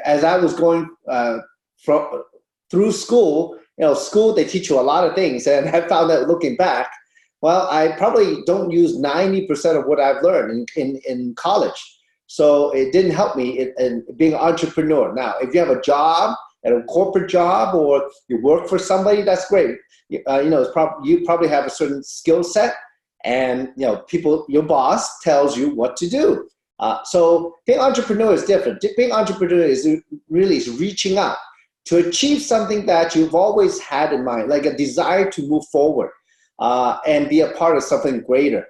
as I was going from through school, school, they teach you a lot of things. And I found that looking back, well, I probably don't use 90% of what I've learned in college. So it didn't help me in being an entrepreneur. Now, if you have a job, a corporate job, or you work for somebody, that's great. You probably have a certain skill set, and your boss tells you what to do. So being an entrepreneur is different. Being an entrepreneur is reaching out to achieve something that you've always had in mind, like a desire to move forward and be a part of something greater.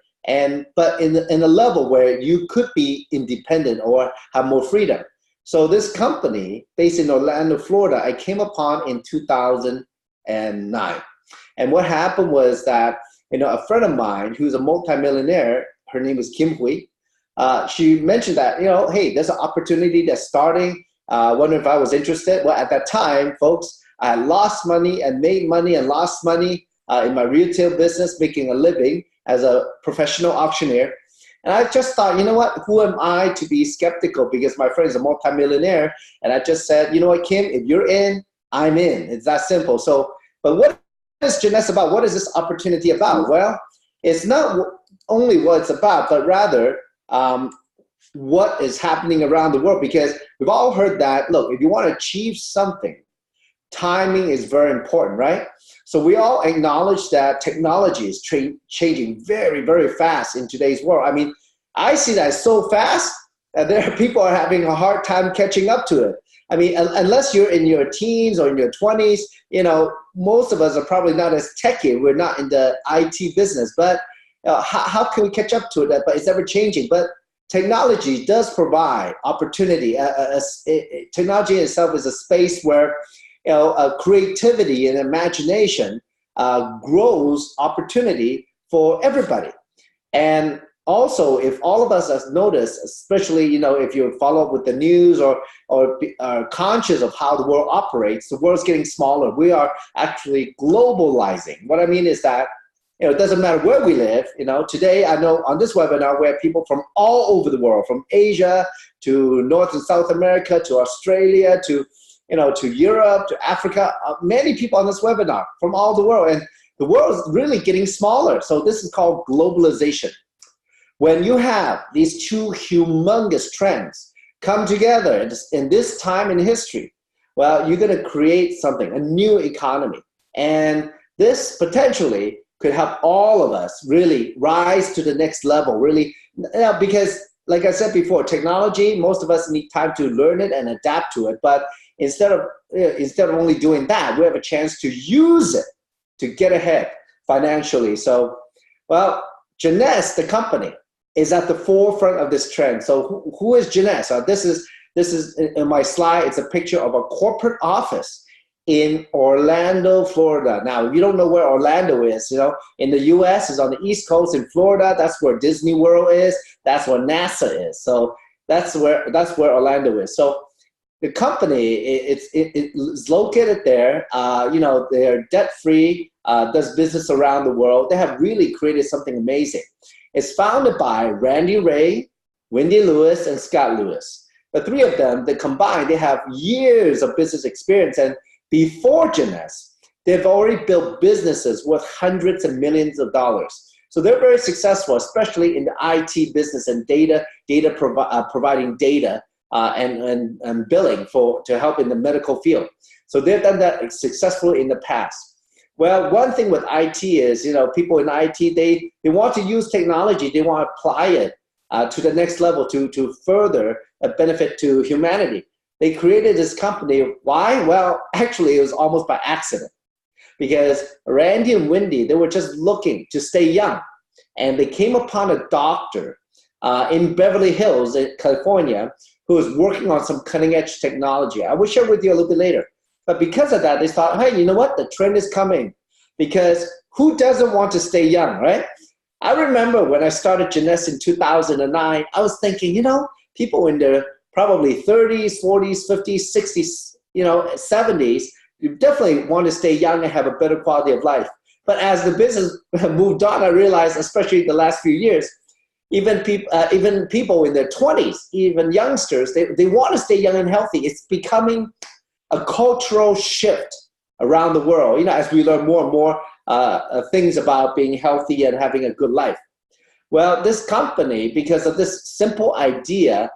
But in a level where you could be independent or have more freedom. So this company based in Orlando, Florida, I came upon in 2009. And what happened was that, a friend of mine who's a multimillionaire, her name is Kim Hui, she mentioned that, hey, there's an opportunity that's starting. Wondering if I was interested. Well, at that time, folks, I lost money and made money and lost money in my retail business, making a living as a professional auctioneer. And I just thought, you know what, who am I to be skeptical, because my friend is a multimillionaire. And I just said, you know what, Kim, if you're in, I'm in. It's that simple. So, but what is Jeunesse about? What is this opportunity about? Well, it's not only what it's about, but rather what is happening around the world, because we've all heard that, look, if you want to achieve something, timing is very important, right? So we all acknowledge that technology is changing very, very fast in today's world. I mean, I see that so fast that there are people are having a hard time catching up to it. I mean, unless you're in your teens or in your 20s, most of us are probably not as techy. We're not in the IT business, but how can we catch up to it? But it's ever changing. But technology does provide opportunity. Technology itself is a space where creativity and imagination grows opportunity for everybody. And also, if all of us have noticed, especially if you follow up with the news or are conscious of how the world operates, the world's getting smaller. We are actually globalizing. What I mean is that it doesn't matter where we live. Today I know on this webinar we have people from all over the world, from Asia to North and South America to Australia to Europe to Africa. Many people on this webinar from all the world, and the world is really getting smaller. So this is called globalization. When you have these two humongous trends come together in this time in history, well, you're going to create something, a new economy, and this potentially could help all of us really rise to the next level, really, because like I said before, technology, most of us need time to learn it and adapt to it. But instead of only doing that, we have a chance to use it to get ahead financially. So, well, Jeunesse, the company, is at the forefront of this trend. So who is Jeunesse? This is in my slide. It's a picture of a corporate office in Orlando, Florida. Now, if you don't know where Orlando is, in the U.S. is on the East Coast. In Florida, that's where Disney World is. That's where NASA is. So that's where Orlando is. So the company, it's located there. They're debt-free, does business around the world. They have really created something amazing. It's founded by Randy Ray, Wendy Lewis, and Scott Lewis. The three of them, they combined, they have years of business experience. And before Jeunesse, they've already built businesses worth hundreds of millions of dollars. So they're very successful, especially in the IT business and providing data and billing to help in the medical field. So they've done that successfully in the past. Well, one thing with IT is, people in IT, they want to use technology. They want to apply it to the next level to further a benefit to humanity. They created this company. Why? Well, actually, it was almost by accident, because Randy and Wendy, they were just looking to stay young, and they came upon a doctor in Beverly Hills, in California, who was working on some cutting-edge technology. I will share with you a little bit later. But because of that, they thought, hey, you know what? The trend is coming, because who doesn't want to stay young, right? I remember when I started Jeunesse in 2009, I was thinking, people in their probably 30s, 40s, 50s, 60s, 70s, you definitely want to stay young and have a better quality of life. But as the business moved on, I realized, especially the last few years, even people in their 20s, even youngsters, they want to stay young and healthy. It's becoming a cultural shift around the world, as we learn more and more things about being healthy and having a good life. Well, this company, because of this simple idea,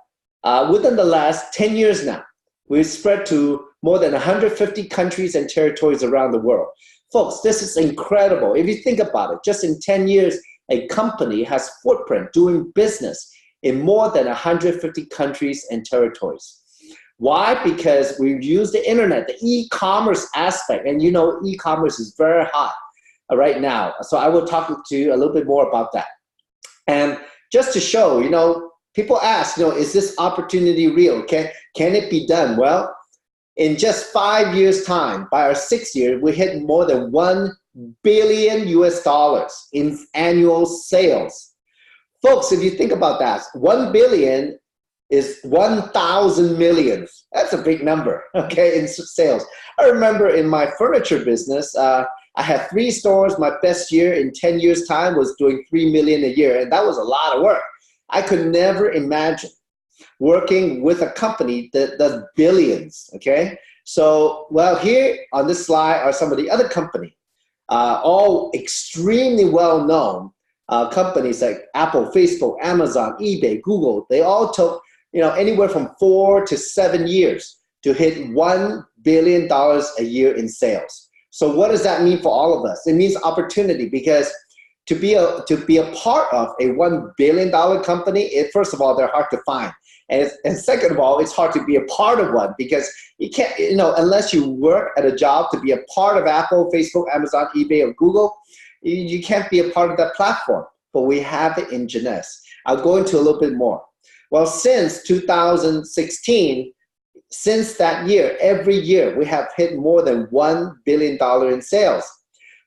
within the last 10 years now, we've spread to more than 150 countries and territories around the world. Folks, this is incredible. If you think about it, just in 10 years, a company has footprint doing business in more than 150 countries and territories. Why? Because we've used the internet, the e-commerce aspect, and e-commerce is very hot right now. So I will talk to you a little bit more about that. And just to show, people ask, is this opportunity real? Can it be done? Well, in just 5 years' time, by our 6th year, we hit more than $1 billion in annual sales. Folks, if you think about that, 1 billion is 1,000 millions. That's a big number, okay, in sales. I remember in my furniture business, I had 3 stores. My best year in 10 years' time was doing $3 million a year, and that was a lot of work. I could never imagine working with a company that does billions, okay? So, well, here on this slide are some of the other companies, all extremely well-known companies like Apple, Facebook, Amazon, eBay, Google. They all took, anywhere from 4 to 7 years to hit $1 billion a year in sales. So what does that mean for all of us? It means opportunity, because to be a part of a $1 billion company, first of all, they're hard to find. And second of all, it's hard to be a part of one, because you can't, unless you work at a job to be a part of Apple, Facebook, Amazon, eBay, or Google, you can't be a part of that platform. But we have it in Jeunesse. I'll go into a little bit more. Well, since 2016, since that year, every year we have hit more than $1 billion in sales.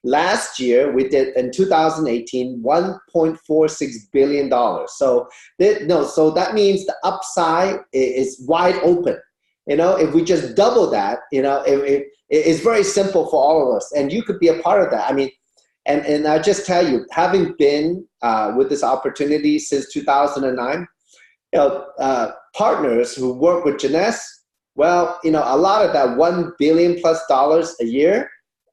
Last year, we did, in 2018, $1.46 billion. So that means the upside is wide open. If we just double that, it's very simple for all of us. And you could be a part of that. I mean, and I'll just tell you, having been with this opportunity since 2009, partners who work with Jeunesse, well, a lot of that $1 billion plus a year,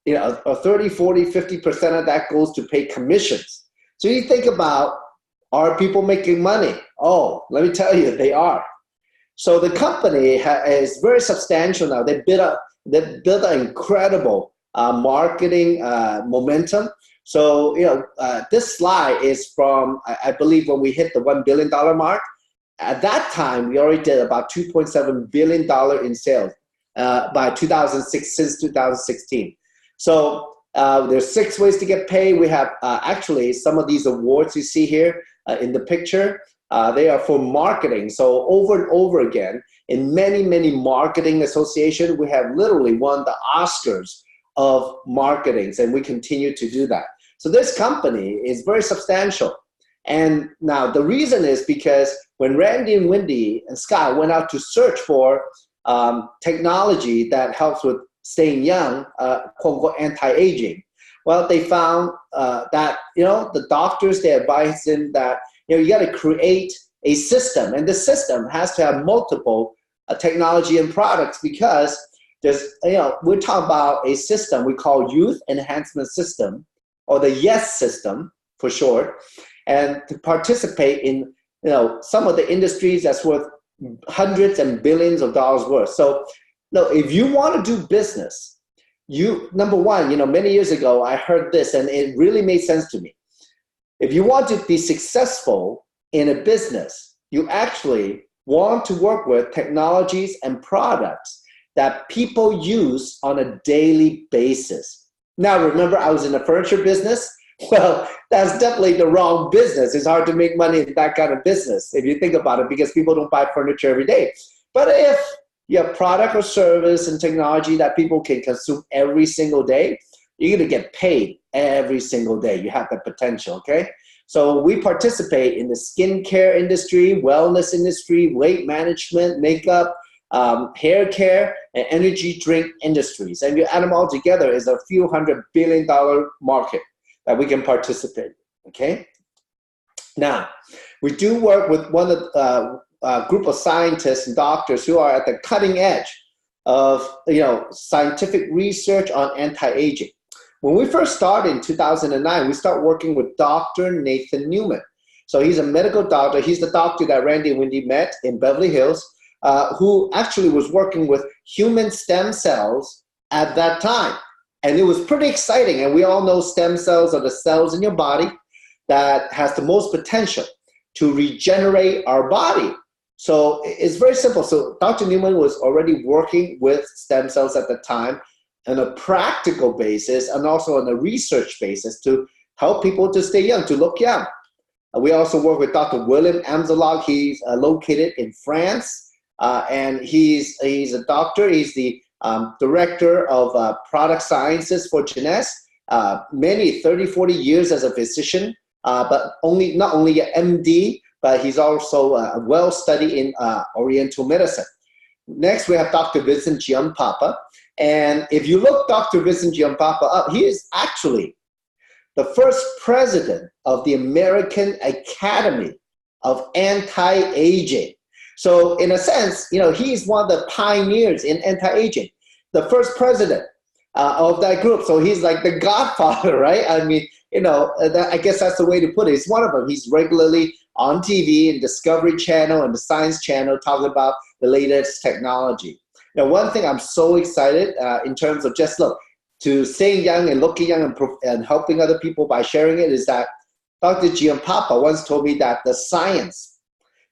30, 40, 50% of that goes to pay commissions. So you think about, are people making money? Oh, let me tell you, they are. So the company is very substantial now. They built an incredible marketing momentum. So, this slide is from, I believe, when we hit the $1 billion mark. At that time, we already did about $2.7 billion in sales by 2006, since 2016. So there's 6 ways to get paid. We have actually some of these awards you see here in the picture. They are for marketing. So over and over again, in many, many marketing associations, we have literally won the Oscars of marketings, and we continue to do that. So this company is very substantial. And now the reason is because when Randy and Wendy and Scott went out to search for technology that helps with staying young, quote unquote, anti-aging, well, they found that, the doctors, they advised them that, you got to create a system, and the system has to have multiple technology and products, because there's, we're talking about a system we call Youth Enhancement System, or the YES system for short, and to participate in, some of the industries that's worth hundreds and billions of dollars worth. So, if you want to do business, number one, many years ago, I heard this and it really made sense to me. If you want to be successful in a business, you actually want to work with technologies and products that people use on a daily basis. Now, remember, I was in the furniture business. Well, that's definitely the wrong business. It's hard to make money in that kind of business, if you think about it, because people don't buy furniture every day. But if you have product or service and technology that people can consume every single day, you're going to get paid every single day. You have that potential, okay? So we participate in the skincare industry, wellness industry, weight management, makeup, hair care, and energy drink industries. And you add them all together, is a few $100 billion market that we can participate, okay? Now, we do work with one of a group of scientists and doctors who are at the cutting edge of scientific research on anti-aging. When we first started in 2009, we started working with Dr. Nathan Newman. So he's a medical doctor. He's the doctor that Randy and Wendy met in Beverly Hills, who actually was working with human stem cells at that time. And it was pretty exciting. And we all know stem cells are the cells in your body that has the most potential to regenerate our body. So it's very simple. So Dr. Newman was already working with stem cells at the time on a practical basis and also on a research basis to help people to stay young, to look young. We also work with Dr. William Amzalog. He's located in France, and he's a doctor. He's the director of product sciences for Jeunesse. Many 30, 40 years as a physician, but not only an MD, but he's also well studied in Oriental medicine. Next, we have Dr. Vincent Giampapa. And if you look Dr. Vincent Giampapa up, he is actually the first president of the American Academy of Anti-Aging. So in a sense, he's one of the pioneers in anti-aging, the first president of that group. So he's like the godfather, right? I mean, I guess that's the way to put it. He's one of them. He's regularly on TV and Discovery Channel and the Science Channel talking about the latest technology. Now, one thing I'm so excited in terms of to staying young and looking young and helping other people by sharing it is that Dr. Giampapa once told me that the science,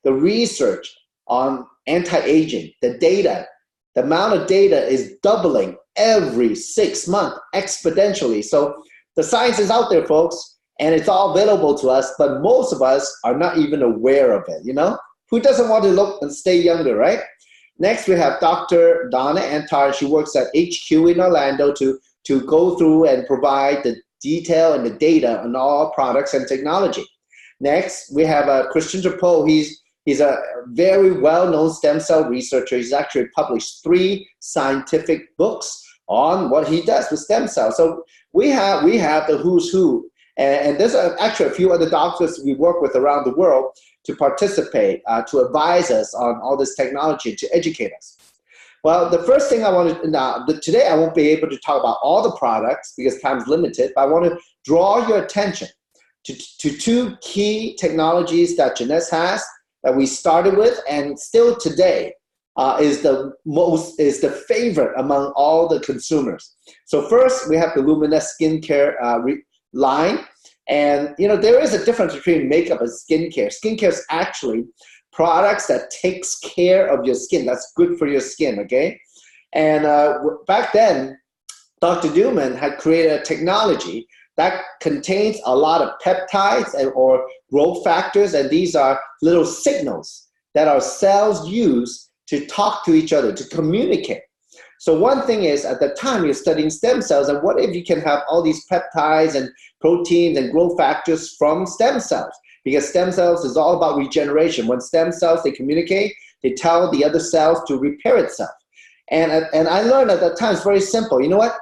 the research on anti-aging, the data, the amount of data is doubling every 6 months exponentially. So the science is out there, folks, and it's all available to us, but most of us are not even aware of it, Who doesn't want to look and stay younger, right? Next, we have Dr. Donna Antar. She works at HQ in Orlando to go through and provide the detail and the data on all products and technology. Next, we have Christian Drapeau. He's a very well-known stem cell researcher. He's actually published 3 scientific books on what he does with stem cells. So we have the who's who. And there's actually a few other doctors we work with around the world to participate, to advise us on all this technology, to educate us. Well, the first thing I want to, today I won't be able to talk about all the products because time's limited, but I want to draw your attention to 2 key technologies that Jeunesse has that we started with and still today is the favorite among all the consumers. So first, we have the Luminous skincare line. And, there is a difference between makeup and skincare. Skincare is actually products that takes care of your skin. That's good for your skin, okay? And back then, Dr. Newman had created a technology that contains a lot of peptides or growth factors, and these are little signals that our cells use to talk to each other, to communicate. So one thing is, at the time, you're studying stem cells, and what if you can have all these peptides and proteins and growth factors from stem cells? Because stem cells is all about regeneration. When stem cells, they communicate, they tell the other cells to repair itself. And I learned at that time, it's very simple. You know what?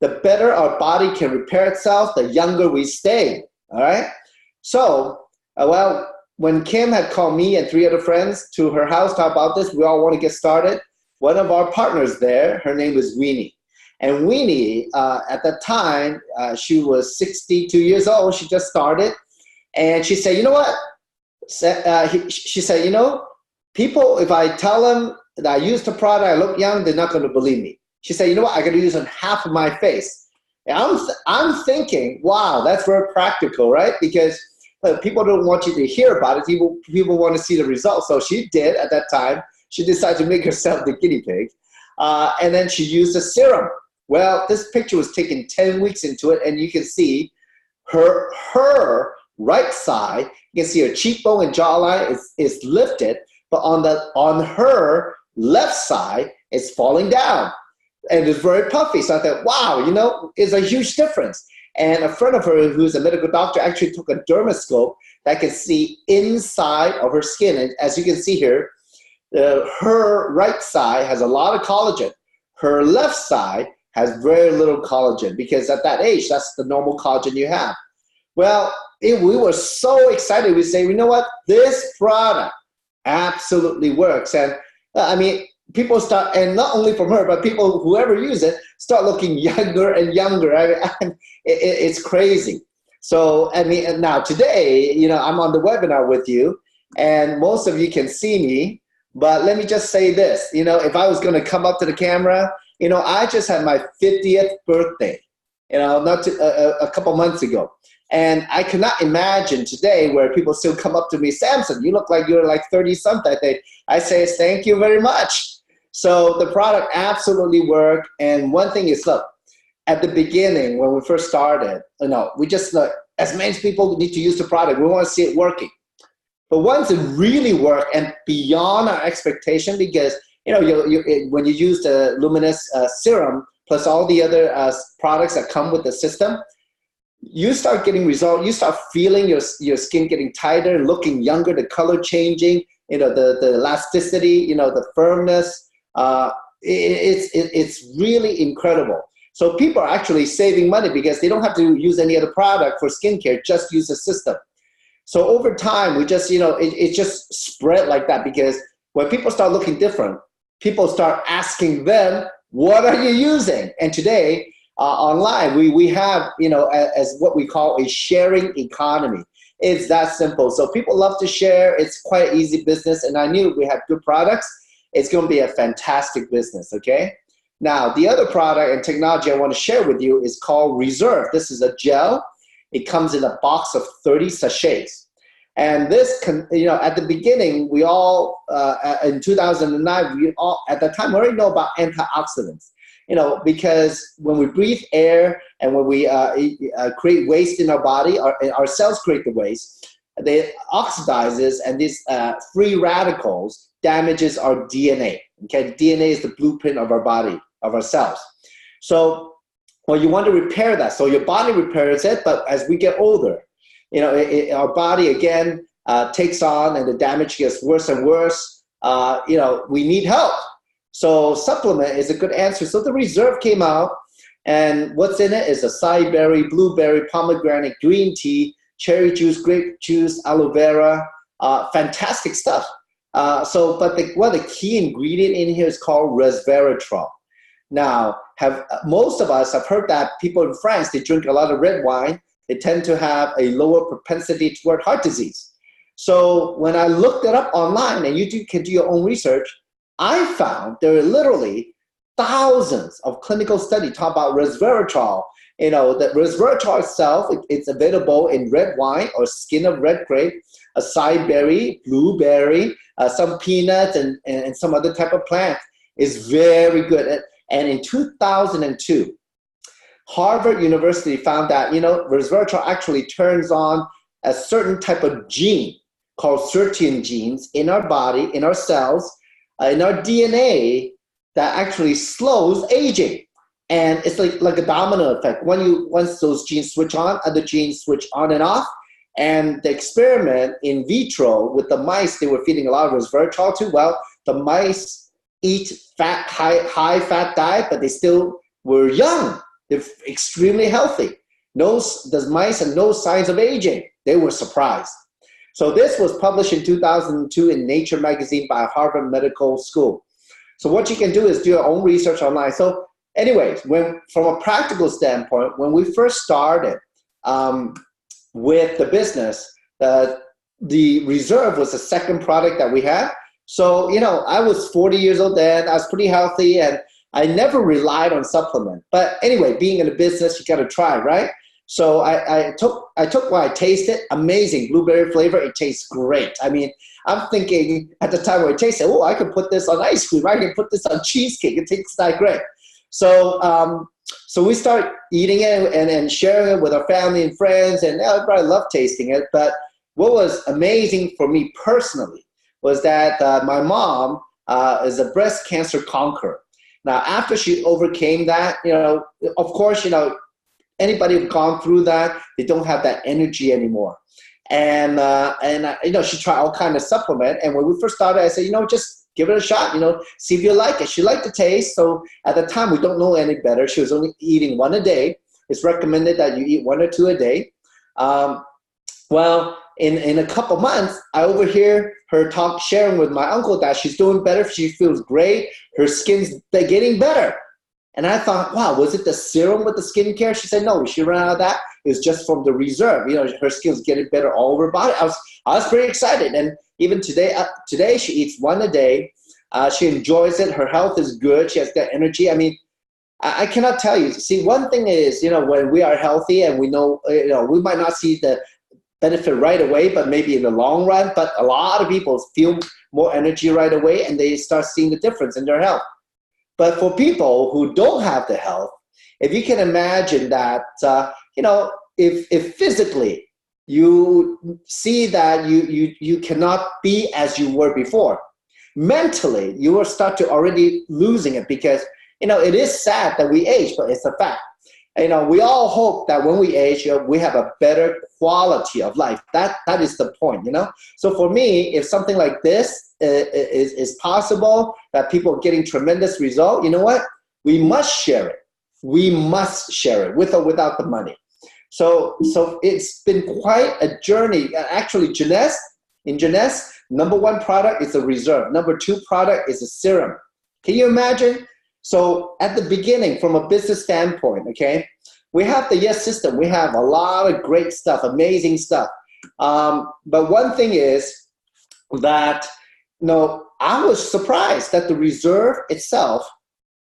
The better our body can repair itself, the younger we stay, all right? So, when Kim had called me and 3 other friends to her house to talk about this, we all want to get started. One of our partners there, her name is Weenie. And Weenie, at that time, she was 62 years old. She just started. And she said, you know what? She said, people, if I tell them that I used the product, I look young, they're not going to believe me. She said, you know what? I got to use on half of my face. And I'm thinking, wow, that's very practical, right? Because people don't want you to hear about it. People want to see the results. So she did at that time. She decided to make herself the guinea pig. And then she used a serum. Well, this picture was taken 10 weeks into it, and you can see her right side, you can see her cheekbone and jawline is lifted, but on her left side, it's falling down. And it's very puffy. So I thought, wow, it's a huge difference. And a friend of hers who's a medical doctor actually took a dermoscope that can see inside of her skin. And as you can see here, her right side has a lot of collagen. Her left side has very little collagen because at that age, that's the normal collagen you have. Well, we were so excited. We say, you know what, this product absolutely works. And I mean, people start, and not only from her, but people, whoever use it, start looking younger and younger. It's crazy. So, I mean, and now today, you know, I'm on the webinar with you, and most of you can see me, but let me just say this, you know, if I was going to come up to the camera, you know, I just had my 50th birthday, you know, a couple months ago. And I cannot imagine today where people still come up to me, Samson, you look like you're like 30 something. I say, thank you very much. So the product absolutely worked. And one thing is, look, at the beginning, when we first started, you know, we just, look, as many people need to use the product, we want to see it working. But once it really worked and beyond our expectation, because, you know, when you use the Luminous serum, plus all the other products that come with the system, you start getting results. You start feeling your skin getting tighter, looking younger, the color changing, you know, the elasticity, you know, the firmness. It's really incredible. So people are actually saving money because they don't have to use any other product for skincare, just use the system. So over time, we just, you know, it just spread like that, because when people start looking different, people start asking them, what are you using? And today, online, we have, you know, as what we call a sharing economy. It's that simple. So people love to share. It's quite an easy business. And I knew we had good products. It's going to be a fantastic business, okay? Now, the other product and technology I want to share with you is called Reserve. This is a gel. It comes in a box of 30 sachets. And this, you know, at the beginning, we all, in 2009, we all, at the time, we already know about antioxidants. You know, because when we breathe air and when we create waste in our body, our cells create the waste, they oxidizes, and these free radicals damages our DNA. Okay, DNA is the blueprint of our body, of our cells. So, well, you want to repair that. So your body repairs it, but as we get older, you know, our body again takes on, and the damage gets worse and worse. You know, we need help. So supplement is a good answer. So the Reserve came out, and what's in it is acai berry, blueberry, pomegranate, green tea, cherry juice, grape juice, aloe vera, fantastic stuff. But one of the key ingredient in here is called resveratrol. Now, most of us have heard that people in France, they drink a lot of red wine. They tend to have a lower propensity toward heart disease. So when I looked it up online, and you can do your own research, I found there are literally thousands of clinical studies talk about resveratrol. You know, the resveratrol itself, it's available in red wine or skin of red grape, acai berry, blueberry, some peanuts, and some other type of plant. Is very good. And in 2002, Harvard University found that, you know, resveratrol actually turns on a certain type of gene called sirtuin genes in our body, in our cells, in our DNA, that actually slows aging. And it's like a domino effect. Once those genes switch on, other genes switch on and off. And the experiment in vitro with the mice, they were feeding a lot of resveratrol to. Well, the mice eat high fat diet, but they still were young. They're extremely healthy. The mice had no signs of aging. They were surprised. So this was published in 2002 in Nature magazine by Harvard Medical School. So what you can do is do your own research online. So anyways, from a practical standpoint, when we first started with the business, the Reserve was the second product that we had. So, you know, I was 40 years old then. I was pretty healthy, and I never relied on supplement. But anyway, being in a business, you got to try, right? So I took what I tasted, amazing blueberry flavor. It tastes great. I mean, I'm thinking at the time when I tasted, oh, I could put this on ice cream. I can put this on cheesecake. It tastes that great. So we start eating it and sharing it with our family and friends, and everybody loved tasting it. But what was amazing for me personally was that my mom is a breast cancer conqueror. Now, after she overcame that, you know, of course, you know, anybody who's gone through that, they don't have that energy anymore. And you know, she tried all kind of supplement. And when we first started, I said, you know, just give it a shot, you know, see if you like it. She liked the taste. So at the time, we don't know any better. She was only eating one a day. It's recommended that you eat 1 or 2 a day. Well, in a couple months, I overhear her sharing with my uncle that she's doing better. She feels great. Her skin's getting better. And I thought, wow, was it the serum with the skincare? She said, no, she ran out of that. It was just from the reserve. You know, her skin's getting better all over her body. I was pretty excited. And even today she eats one a day. She enjoys it. Her health is good. She has that energy. I mean, I cannot tell you. See, one thing is, you know, when we are healthy and we know, you know, we might not see the benefit right away, but maybe in the long run. But a lot of people feel more energy right away and they start seeing the difference in their health. But for people who don't have the health, if you can imagine that, you know, if physically you see that you cannot be as you were before, mentally you will start to already losing it, because, you know, it is sad that we age, but it's a fact. You know, we all hope that when we age, you know, we have a better quality of life. That is the point, you know. So for me, if something like this is possible, that people are getting tremendous result, you know what? We must share it. We must share it with or without the money. So it's been quite a journey. Actually, in Jeunesse, number one product is a reserve. Number two product is a serum. Can you imagine? So at the beginning, from a business standpoint, okay, we have the Yes system. We have a lot of great stuff, amazing stuff. But one thing is that, you know, I was surprised that the reserve itself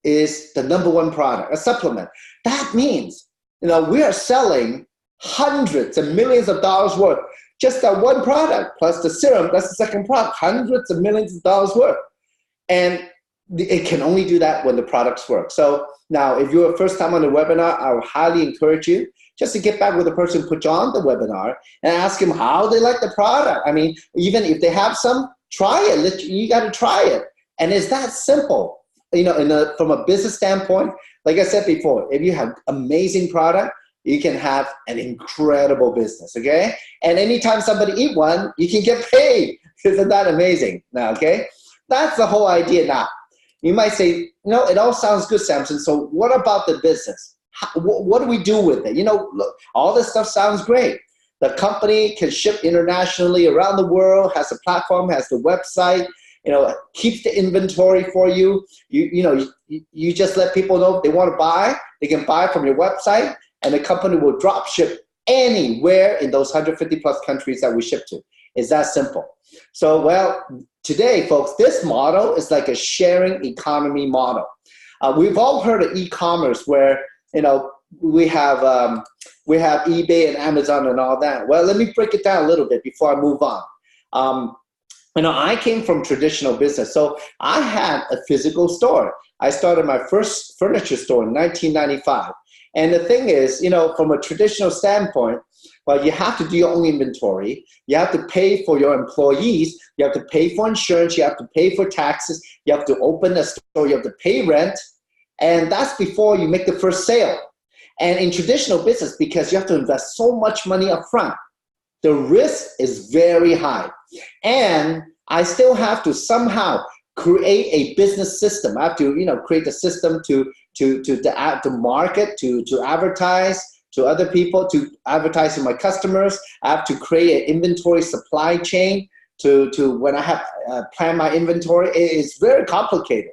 is the number one product, a supplement. That means, you know, we are selling hundreds and millions of dollars worth. Just that one product plus the serum, that's the second product, hundreds of millions of dollars worth. And it can only do that when the products work. So now, if you're a first time on the webinar, I would highly encourage you just to get back with the person who put you on the webinar and ask them how they like the product. I mean, even if they have some, try it. You got to try it. And it's that simple. You know, from a business standpoint, like I said before, if you have amazing product, you can have an incredible business, okay? And anytime somebody eat one, you can get paid. Isn't that amazing? Now, okay? That's the whole idea now. You might say, you know, it all sounds good, Samson. So what about the business? What do we do with it? You know, look, all this stuff sounds great. The company can ship internationally around the world, has a platform, has the website, you know, keeps the inventory for you. You just let people know if they want to buy, they can buy from your website, and the company will drop ship anywhere in those 150 plus countries that we ship to. It's that simple. So, well, today, folks, this model is like a sharing economy model. We've all heard of e-commerce where, you know, we have eBay and Amazon and all that. Well, let me break it down a little bit before I move on. You know, I came from traditional business, so I had a physical store. I started my first furniture store in 1995. And the thing is, you know, from a traditional standpoint, well, you have to do your own inventory. You have to pay for your employees. You have to pay for insurance. You have to pay for taxes. You have to open a store. You have to pay rent. And that's before you make the first sale. And in traditional business, because you have to invest so much money up front, the risk is very high. And I still have to somehow create a business system. I have to, you know, create a system to market, to advertise to other people, to advertise to my customers. I have to create an inventory supply chain to when I have plan my inventory. It's very complicated.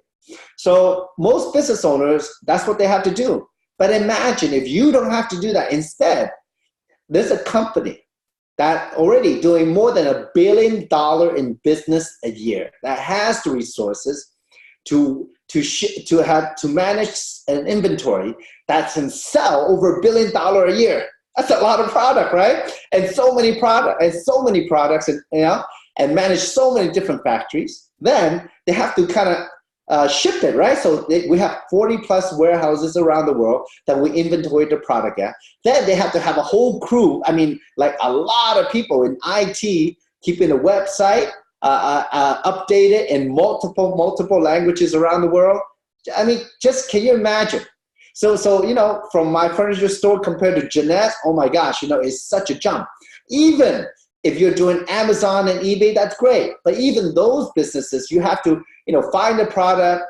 So most business owners, that's what they have to do. But imagine if you don't have to do that. Instead, there's a company that already doing more than $1 billion in business a year, that has the resources to manage an inventory that can sell over $1 billion a year. That's a lot of product, right? And so many products, and you know, and manage so many different factories. Then they have to kind of ship it, right? So we have 40 plus warehouses around the world that we inventory the product at. Then they have to have a whole crew. I mean, like a lot of people in IT keeping the website updated in multiple languages around the world. I mean, just can you imagine? So you know, from my furniture store compared to Jeunesse, oh my gosh, you know, it's such a jump. Even if you're doing Amazon and eBay, that's great. But even those businesses, you have to, you know, find a product,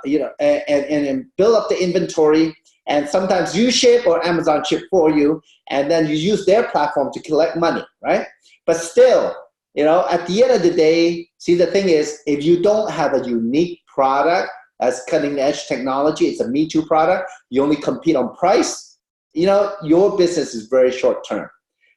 you know, and build up the inventory. and sometimes you ship or Amazon ship for you, and then you use their platform to collect money, right? But still, at the end of the day, see, the thing is, if you don't have a unique product as cutting edge technology, it's a Me Too product, you only compete on price, your business is very short term.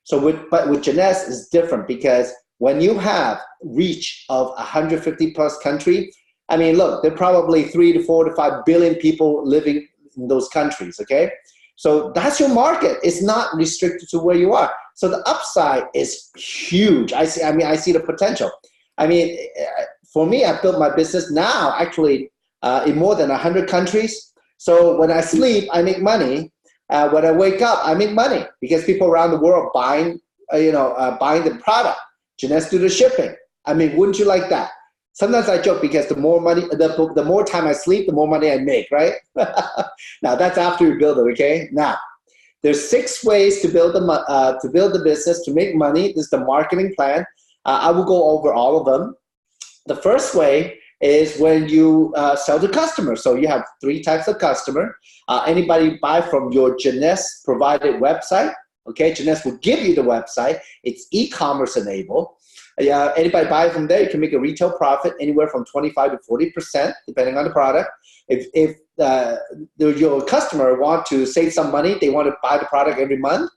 So but with Jeunesse is different, because when you have reach of 150 plus country, I mean, look, there are probably 3 to 4 to 5 billion people living in those countries, okay? So that's your market. It's not restricted to where you are. So the upside is huge. I see the potential. I mean, for me, I built my business now actually in more than 100 countries. So when I sleep, I make money. When I wake up, I make money because people around the world buying the product. Jeunesse do the shipping. I mean, wouldn't you like that? Sometimes I joke because the more money, the more time I sleep, the more money I make, right? Now that's after you build it, okay? Now, there's 6 ways to build the business, to make money. This is the marketing plan. I will go over all of them. The first way is when you sell to customers. So you have 3 types of customer. Anybody buy from your Jeunesse provided website, okay? Jeunesse will give you the website. It's e-commerce enabled. Anybody buy from there, you can make a retail profit anywhere from 25 to 40%, depending on the product. If your customer want to save some money, they want to buy the product every month,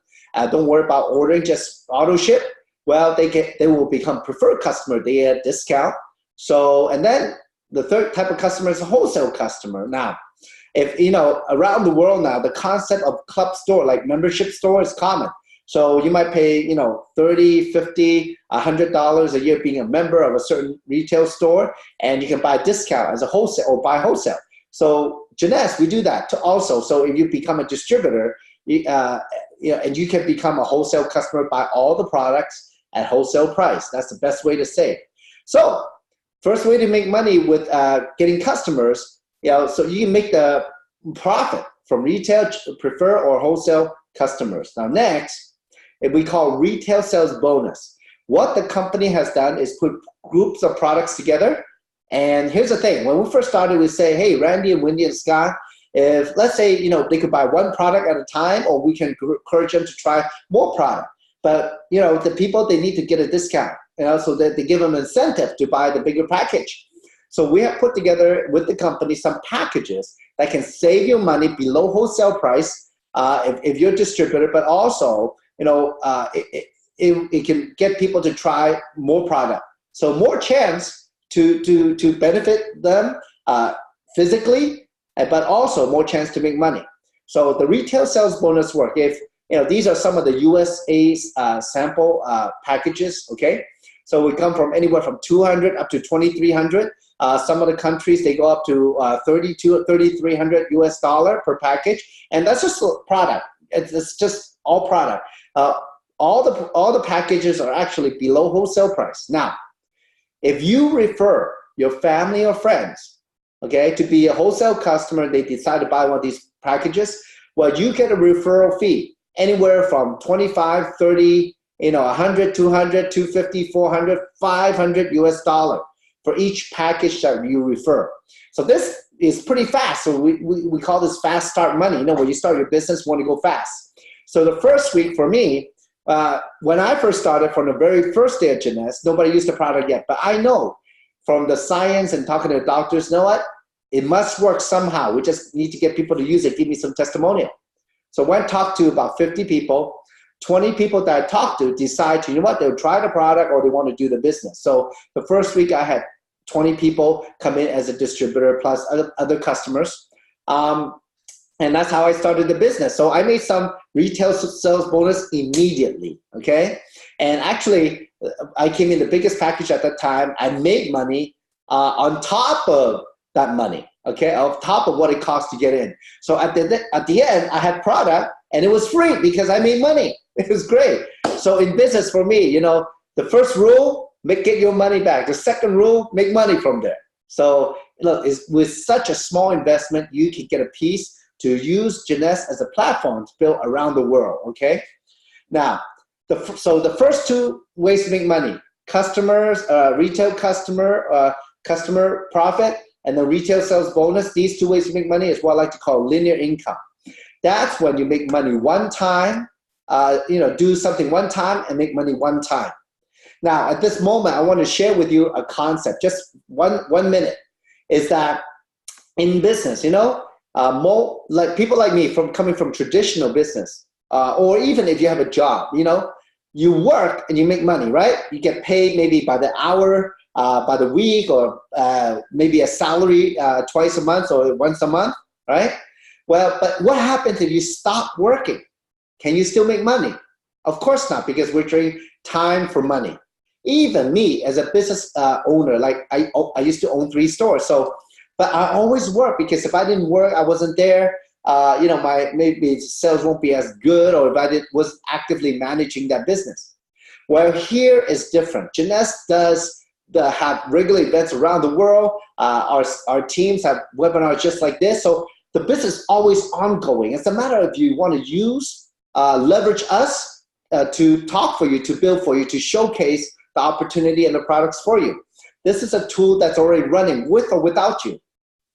don't worry about ordering, just auto ship, well, they will become preferred customer. They get a discount. So, and then the third type of customer is a wholesale customer. Now, if, around the world now, the concept of club store, like membership store, is common. So you might pay, $30, $50, $100 a year being a member of a certain retail store, and you can buy a discount as a wholesale or buy wholesale. So Jeunesse, we do that also. So if you become a distributor, and you can become a wholesale customer, buy all the products at wholesale price. That's the best way to save. So first way to make money with getting customers, so you can make the profit from retail, prefer, or wholesale customers. Now next, we call retail sales bonus. What the company has done is put groups of products together. And here's the thing, when we first started, we say, hey, Randy and Wendy and Scott, if let's say, they could buy 1 product at a time, or we can encourage them to try more product. But, the people, they need to get a discount, so that they give them incentive to buy the bigger package. So we have put together with the company some packages that can save you money below wholesale price if you're a distributor, but also, it can get people to try more product. So more chance to benefit them physically, but also more chance to make money. So the retail sales bonus work, if, these are some of the USA sample packages, okay? So we come from anywhere from 200 up to 2,300. Some of the countries, they go up to 32 or 3,300 US dollar per package. And that's just a product. It's just all product. All the packages are actually below wholesale price. Now, if you refer your family or friends, okay, to be a wholesale customer, they decide to buy one of these packages, well, you get a referral fee anywhere from 25, 30, 100, 200, 250, 400, 500 US dollar for each package that you refer. So this is pretty fast. So we call this fast start money. When you start your business, you want to go fast. So the first week for me, when I first started, from the very first day of Jeunesse, nobody used the product yet. But I know from the science and talking to the doctors, what? It must work somehow. We just need to get people to use it, give me some testimonial. So when I talked to about 50 people, 20 people that I talked to decide to, they'll try the product or they want to do the business. So the first week I had 20 people come in as a distributor plus other customers. And that's how I started the business. So I made some retail sales bonus immediately, okay? And actually, I came in the biggest package at that time. I made money on top of that money, okay? On top of what it cost to get in. So at the end, I had product and it was free because I made money. It was great. So in business for me, the first rule, get your money back. The second rule, make money from there. So look, with such a small investment, you can get a piece to use Jeunesse as a platform to build around the world, okay? Now, so the first 2 ways to make money, customers, retail customer profit, and the retail sales bonus, these 2 ways to make money is what I like to call linear income. That's when you make money one time, do something one time and make money one time. Now, at this moment, I want to share with you a concept, just one minute, is that in business, like people like me coming from traditional business, or even if you have a job, you work and you make money, right? You get paid maybe by the hour, by the week, or maybe a salary twice a month or once a month, right? Well, but what happens if you stop working? Can you still make money? Of course not, because we're trading time for money. Even me as a business owner, like I used to own 3 stores, but I always work, because if I didn't work, I wasn't there. My maybe sales won't be as good, or if I was actively managing that business. Well, here is different. Jeunesse does have regular events around the world. Our teams have webinars just like this. So the business is always ongoing. It's a matter of you want to leverage us to talk for you, to build for you, to showcase the opportunity and the products for you. This is a tool that's already running with or without you.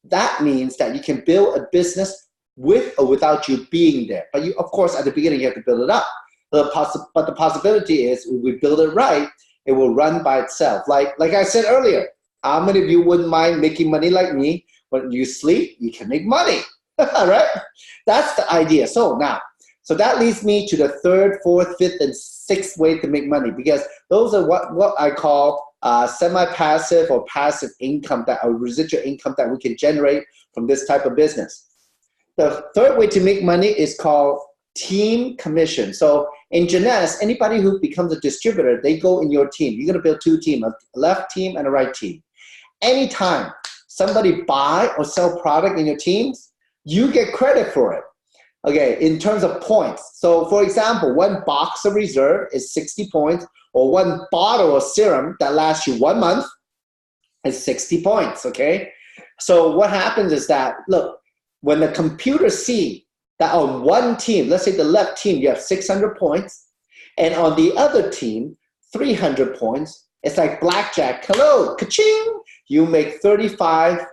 That means that you can build a business with or without you being there. But of course, at the beginning, you have to build it up. But the possibility is, if we build it right, it will run by itself. Like I said earlier, how many of you wouldn't mind making money like me? When you sleep, you can make money, right? That's the idea. So that leads me to the 3rd, 4th, 5th, and 6th way to make money, because those are what I call semi-passive or passive income, or residual income that we can generate from this type of business. The 3rd way to make money is called team commission. So in Jeunesse, anybody who becomes a distributor, they go in your team. You're going to build 2 teams, a left team and a right team. Anytime somebody buy or sell product in your teams, you get credit for it. Okay, in terms of points. So for example, 1 box of reserve is 60 points, or 1 bottle of serum that lasts you 1 month is 60 points, okay? So what happens is that, look, when the computer see that on one team, let's say the left team, you have 600 points, and on the other team, 300 points, it's like blackjack. Hello, ka-ching! You make $35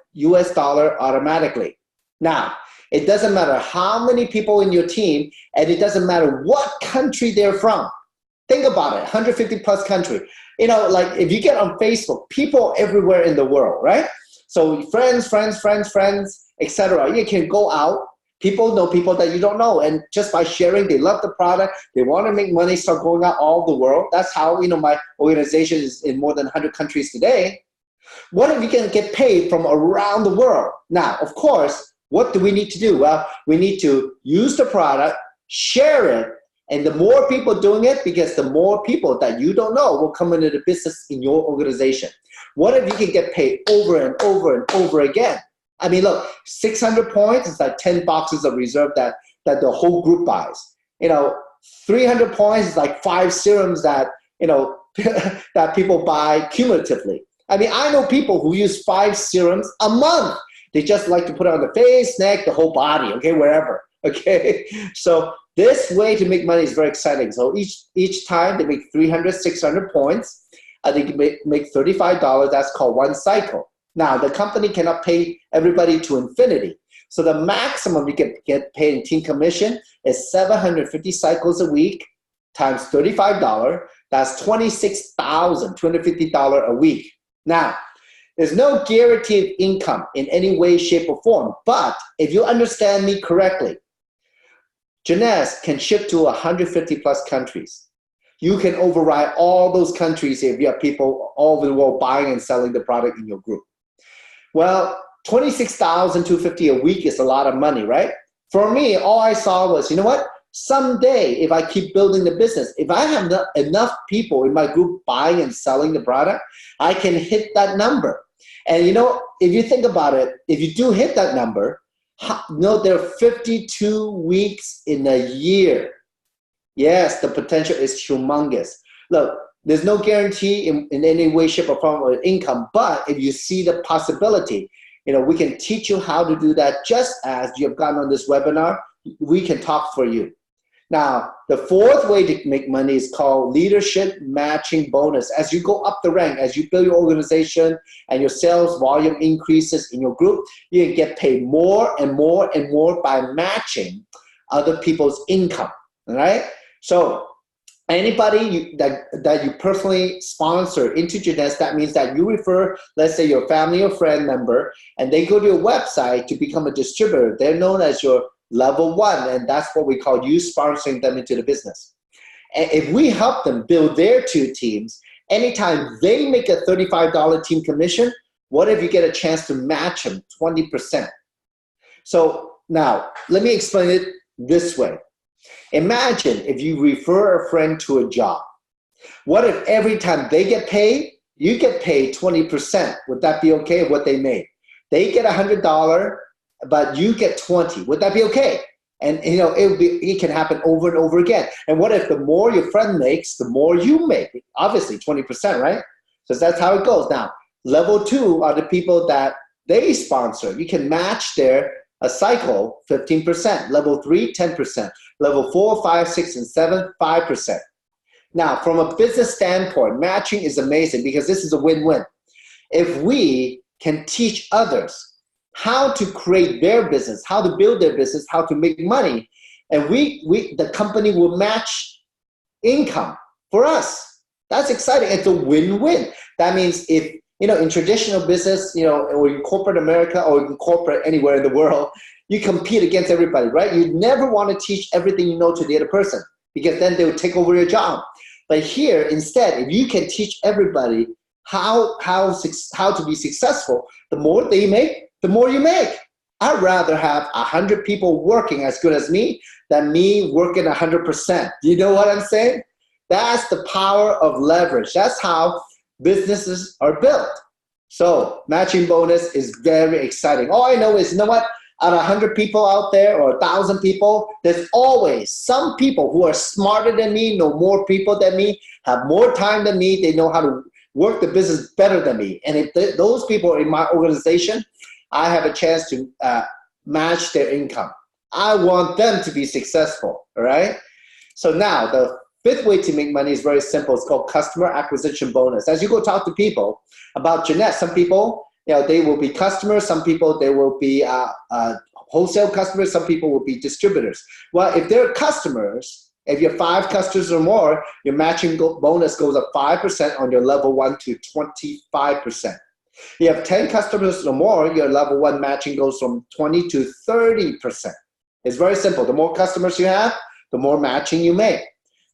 automatically. Now, it doesn't matter how many people in your team, and it doesn't matter what country they're from. Think about it, 150 plus country. Like if you get on Facebook, people everywhere in the world, right? So friends, etc. You can go out. People know people that you don't know, and just by sharing, they love the product, they want to make money, start going out all the world. That's how my organization is in more than 100 countries today. What if you can get paid from around the world? Now, of course, what do we need to do? Well, we need to use the product, share it, and the more people doing it, because the more people that you don't know will come into the business in your organization. What if you can get paid over and over and over again? I mean, look, 600 points is like 10 boxes of reserve that the whole group buys. 300 points is like 5 serums that, that people buy cumulatively. I mean, I know people who use 5 serums a month. They just like to put it on the face, neck, the whole body, okay, wherever, okay? So this way to make money is very exciting. So each time they make 300, 600 points, they can make $35. That's called 1 cycle. Now, the company cannot pay everybody to infinity. So the maximum you can get paid in team commission is 750 cycles a week times $35. That's $26,250 a week. Now, there's no guaranteed income in any way, shape, or form. But if you understand me correctly, Jeunesse can ship to 150 plus countries. You can override all those countries if you have people all over the world buying and selling the product in your group. Well, $26,250 a week is a lot of money, right? For me, all I saw was, you know what? Someday, if I keep building the business, if I have enough people in my group buying and selling the product, I can hit that number. And if you think about it, if you do hit that number, there are 52 weeks in a year. Yes, the potential is humongous. Look, there's no guarantee in any way, shape, or form of income, but if you see the possibility, we can teach you how to do that just as you have gotten on this webinar. We can talk for you. Now, the 4th way to make money is called leadership matching bonus. As you go up the rank, as you build your organization and your sales volume increases in your group, you can get paid more and more and more by matching other people's income, all right? So anybody that you personally sponsor into Jeunesse, that means that you refer, let's say, your family or friend member, and they go to your website to become a distributor. They're known as your level 1, and that's what we call you sponsoring them into the business. And if we help them build their 2 teams, anytime they make a $35 team commission, what if you get a chance to match them 20%? So now, let me explain it this way. Imagine if you refer a friend to a job. What if every time they get paid, you get paid 20%? Would that be okay of what they made? They get $100, but you get 20. Would that be okay? And it can happen over and over again. And what if the more your friend makes, the more you make? Obviously 20%, right? So that's how it goes. Now, level 2 are the people that they sponsor. You can match their cycle 15%. Level 3, 10%. Level 4, 5, 6, and 7, 5%. Now, from a business standpoint, matching is amazing because this is a win-win. If we can teach others how to create their business, how to build their business, how to make money, and the company will match income for us. That's exciting. It's a win-win. That means if, in traditional business, or in corporate America or in corporate anywhere in the world, you compete against everybody, right? You never want to teach everything you know to the other person because then they will take over your job. But here, instead, if you can teach everybody how to be successful, the more they make, the more you make. I'd rather have 100 people working as good as me than me working 100%. Do you know what I'm saying? That's the power of leverage. That's how businesses are built. So matching bonus is very exciting. All I know is, out of 100 people out there or 1,000 people, there's always some people who are smarter than me, know more people than me, have more time than me, they know how to work the business better than me. And if those people are in my organization, I have a chance to match their income. I want them to be successful, all right? So now the 5th way to make money is very simple. It's called customer acquisition bonus. As you go talk to people about Jeunesse, some people, they will be customers. Some people, they will be wholesale customers. Some people will be distributors. Well, if they're customers, if you have 5 customers or more, your matching bonus goes up 5% on your level 1 to 25%. You have 10 customers or more, your level 1 matching goes from 20 to 30%. It's very simple. The more customers you have, the more matching you make.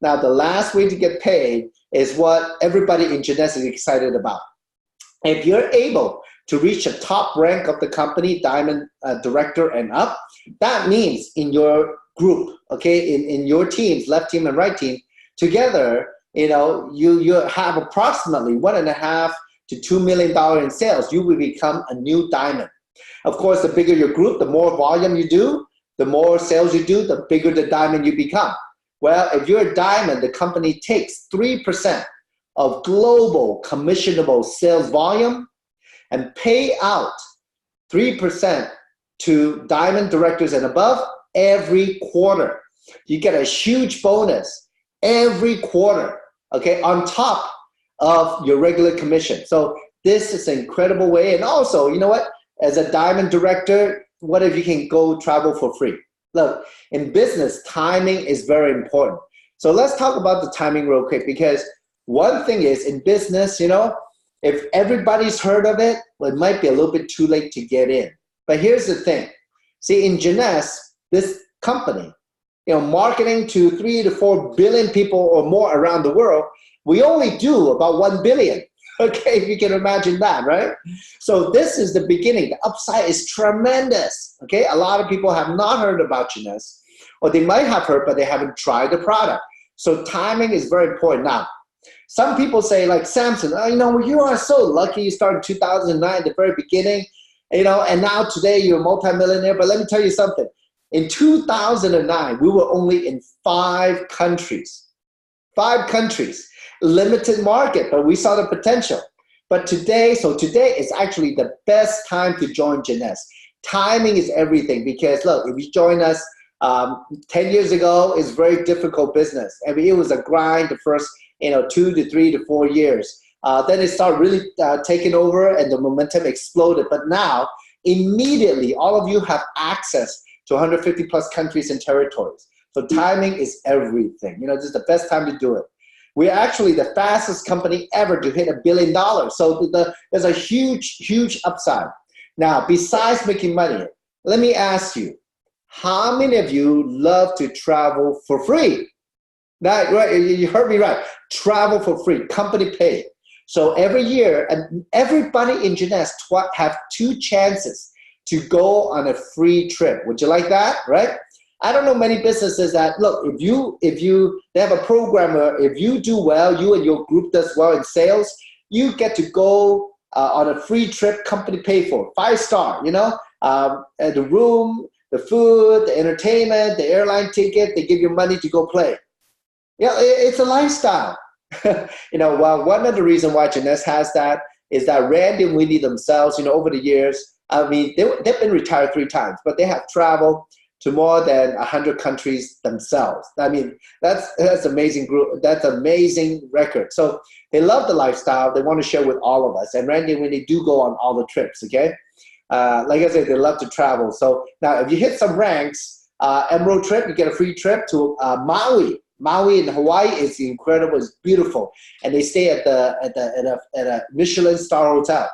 Now, the last way to get paid is what everybody in Jeunesse is excited about. If you're able to reach a top rank of the company, Diamond Director and up, that means in your group, okay, in your teams, left team and right team, together, you have approximately $1.5 to $2 million in sales. You will become a new diamond. Of course, the bigger your group, the more volume you do, the more sales you do, the bigger the diamond you become. Well, if you're a diamond, the company takes 3% of global commissionable sales volume and pay out 3% to diamond directors and above every quarter. You get a huge bonus every quarter, okay, on top of your regular commission. So this is an incredible way. And also, you know what? As a diamond director, what if you can go travel for free? Look, in business, timing is very important. So let's talk about the timing real quick, because one thing is in business, if everybody's heard of it, well, it might be a little bit too late to get in. But here's the thing. See, in Jeunesse, this company, marketing to 3 to 4 billion people or more around the world, we only do about 1 billion. Okay, if you can imagine that, right? So this is the beginning. The upside is tremendous. Okay, a lot of people have not heard about Jeunesse, or they might have heard, but they haven't tried the product. So timing is very important. Now, some people say, like Samson, you are so lucky you started in 2009, the very beginning, and now today you're a multimillionaire. But let me tell you something. In 2009, we were only in 5 countries. 5 countries. Limited market, but we saw the potential. But today is actually the best time to join Jeunesse. Timing is everything, because look, if you join us 10 years ago, it's very difficult business. I mean, it was a grind the first 2 to 3 to 4 years. Then it started really taking over and the momentum exploded. But now, immediately, all of you have access to 150 plus countries and territories. So timing is everything. This is the best time to do it. We're actually the fastest company ever to hit $1 billion. So there's a huge, huge upside. Now, besides making money, let me ask you, how many of you love to travel for free? Right, you heard me right. Travel for free, company paid. So every year, and everybody in Jeunesse have 2 chances to go on a free trip. Would you like that, right? I don't know many businesses that, look, they have a program where if you do well, you and your group does well in sales, you get to go on a free trip, company paid for, 5-star, the room, the food, the entertainment, the airline ticket, they give you money to go play. It's a lifestyle. Well, one of the reasons why Jeunesse has that is that Randy and Wendy themselves, over the years, they've been retired 3 times, but they have traveled to more than 100 countries themselves. That's amazing group. That's amazing record. So they love the lifestyle. They want to share with all of us. And Randy and Wendy do go on all the trips, okay? Like I said, they love to travel. So now if you hit some ranks, Emerald trip, you get a free trip to Maui. Maui in Hawaii is incredible. It's beautiful. And they stay at a Michelin star hotel.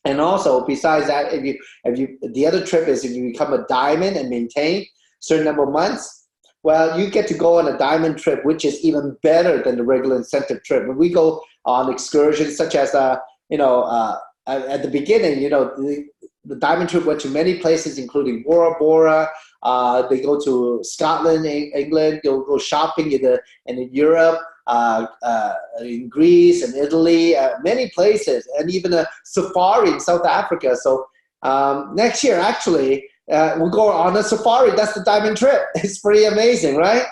And also, besides that, the other trip is if you become a diamond and maintain a certain number of months, well, you get to go on a diamond trip, which is even better than the regular incentive trip. When we go on excursions, such as at the beginning, the diamond trip went to many places, including Bora Bora. They go to Scotland, England. They'll go shopping in Europe. In Greece and Italy, many places, and even a safari in South Africa. So next year, actually, we'll go on a safari. That's the diamond trip. It's pretty amazing, right?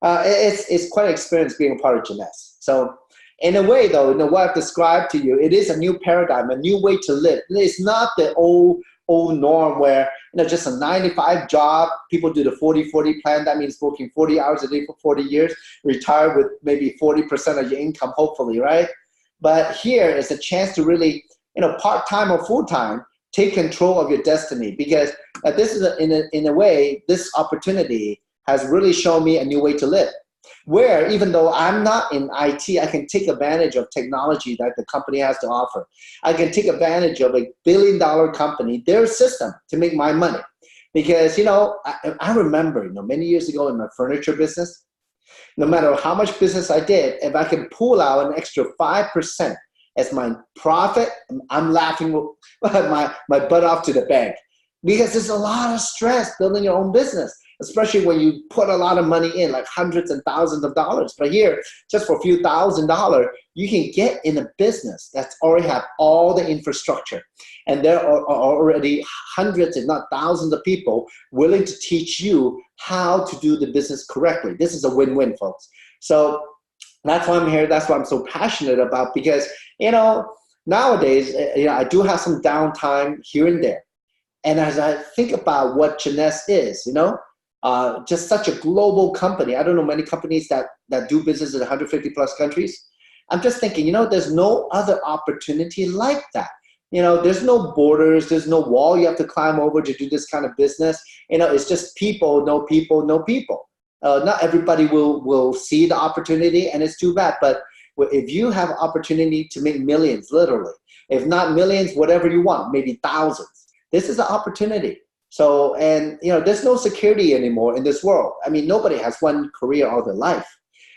It's quite an experience being a part of Jeunesse. So in a way, though, what I've described to you, it is a new paradigm, a new way to live. It's not the old norm where, just a 9-to-5 job. People do the 40-40 plan. That means working 40 hours a day for 40 years, retire with maybe 40% of your income, hopefully, right? But here is a chance to really, part-time or full-time, take control of your destiny, because this is, in a way, this opportunity has really shown me a new way to live. Where even though I'm not in IT, I can take advantage of technology that the company has to offer. I can take advantage of $1 billion company, their system, to make my money. Because, I remember, many years ago in my furniture business, no matter how much business I did, if I can pull out an extra 5% as my profit, I'm laughing my butt off to the bank. Because there's a lot of stress building your own business, especially when you put a lot of money in, like hundreds and thousands of dollars. But here, just for a few $1,000s, you can get in a business that's already have all the infrastructure. And there are already hundreds, if not thousands of people willing to teach you how to do the business correctly. This is a win-win, folks. So that's why I'm here. That's what I'm so passionate about, because, nowadays, I do have some downtime here and there. And as I think about what Jeunesse is, just such a global company. I don't know many companies that do business in 150 plus countries. I'm just thinking, there's no other opportunity like that. There's no borders, there's no wall you have to climb over to do this kind of business. It's just people, no people, no people. Not everybody will see the opportunity, and it's too bad. But if you have opportunity to make millions, literally, if not millions, whatever you want, maybe thousands, this is an opportunity. So, and there's no security anymore in this world. Nobody has one career all their life.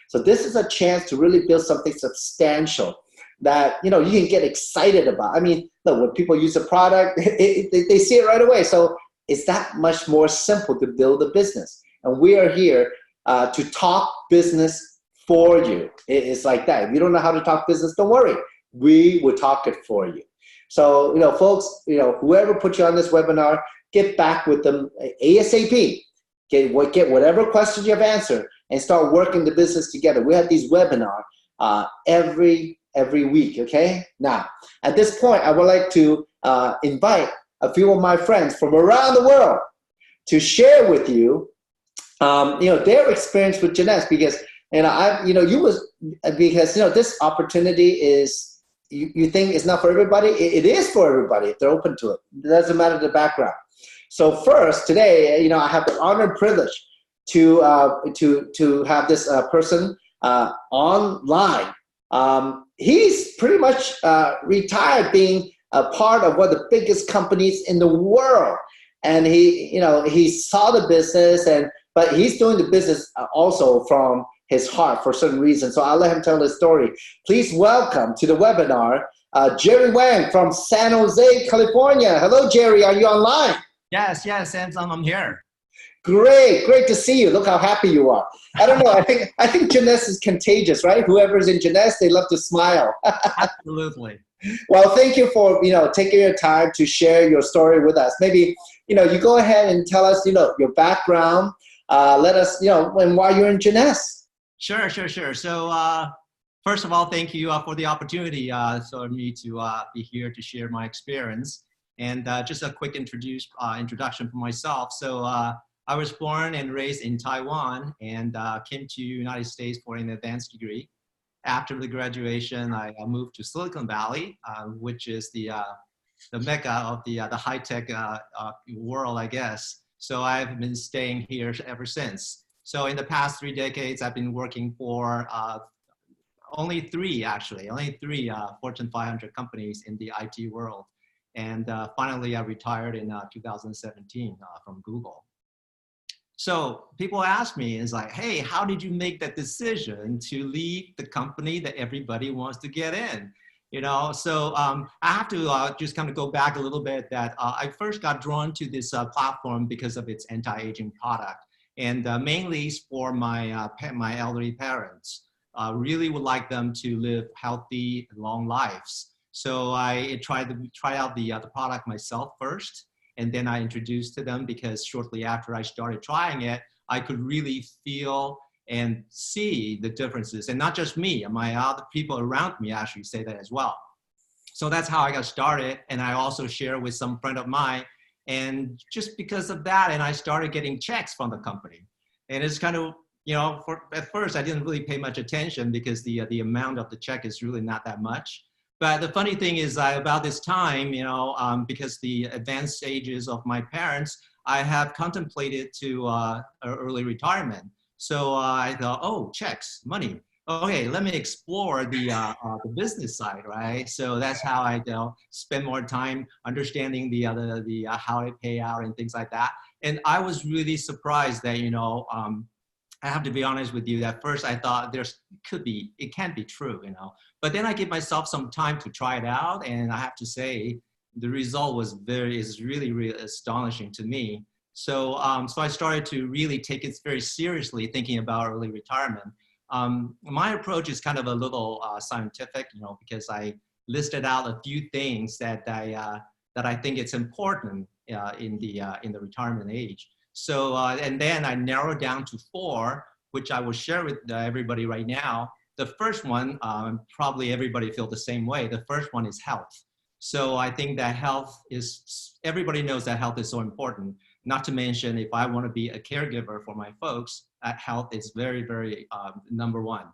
So this is a chance to really build something substantial that, you can get excited about. Look, when people use a product, they see it right away. So it's that much more simple to build a business. And we are here to talk business for you. It's like that. If you don't know how to talk business, don't worry. We will talk it for you. So, folks, whoever put you on this webinar, get back with them ASAP. Get whatever questions you have answered and start working the business together. We have these webinars every week, okay? Now, at this point, I would like to invite a few of my friends from around the world to share with you, their experience with Jeunesse, because, this opportunity is, you think it's not for everybody? It is for everybody if they're open to it. It doesn't matter the background. So first, today, I have the honor and privilege to have this person online. He's pretty much retired, being a part of one of the biggest companies in the world, and he saw the business, but he's doing the business also from his heart for certain reasons. So I'll let him tell the story. Please welcome to the webinar Jerry Wang from San Jose, California. Hello, Jerry. Are you online? Yes, Samson, I'm here. Great to see you. Look how happy you are. I don't know. I think Jeunesse is contagious, right? Whoever's in Jeunesse, they love to smile. Absolutely. Well, thank you for taking your time to share your story with us. Maybe you go ahead and tell us your background. Let us and why you're in Jeunesse. Sure. So first of all, thank you for the opportunity for me to be here to share my experience. And just a quick introduction for myself. So I was born and raised in Taiwan and came to United States for an advanced degree. After the graduation, I moved to Silicon Valley, which is the mecca of the high-tech world, I guess. So I've been staying here ever since. So in the past 3 decades, I've been working for only three Fortune 500 companies in the IT world. And finally, I retired in 2017 from Google. So people ask me, it's like, hey, how did you make that decision to leave the company that everybody wants to get in? So I have to just kind of go back a little bit that I first got drawn to this platform because of its anti-aging product. And mainly for my elderly parents. Really would like them to live healthy, long lives. So I tried out the product myself first, and then I introduced to them because shortly after I started trying it, I could really feel and see the differences. And not just me, my other people around me actually say that as well. So that's how I got started. And I also share with some friend of mine. And just because of that, and I started getting checks from the company. And it's kind of, at first I didn't really pay much attention because the amount of the check is really not that much. But the funny thing is about this time, because the advanced stages of my parents, I have contemplated to early retirement. So I thought, oh, checks, money. Okay, let me explore the business side, right? So that's how I spend more time understanding the how it pay out and things like that. And I was really surprised that I have to be honest with you. At first, I thought it can't be true, But then I give myself some time to try it out, and I have to say the result was really, really astonishing to me. So so I started to really take it very seriously, thinking about early retirement. My approach is kind of a little scientific, because I listed out a few things that I think it's important in the retirement age. So and then I narrowed down to 4, which I will share with everybody right now. The first one, probably everybody feels the same way. The first one is health. So I think that everybody knows that health is so important. Not to mention, if I want to be a caregiver for my folks, health is very, very number 1.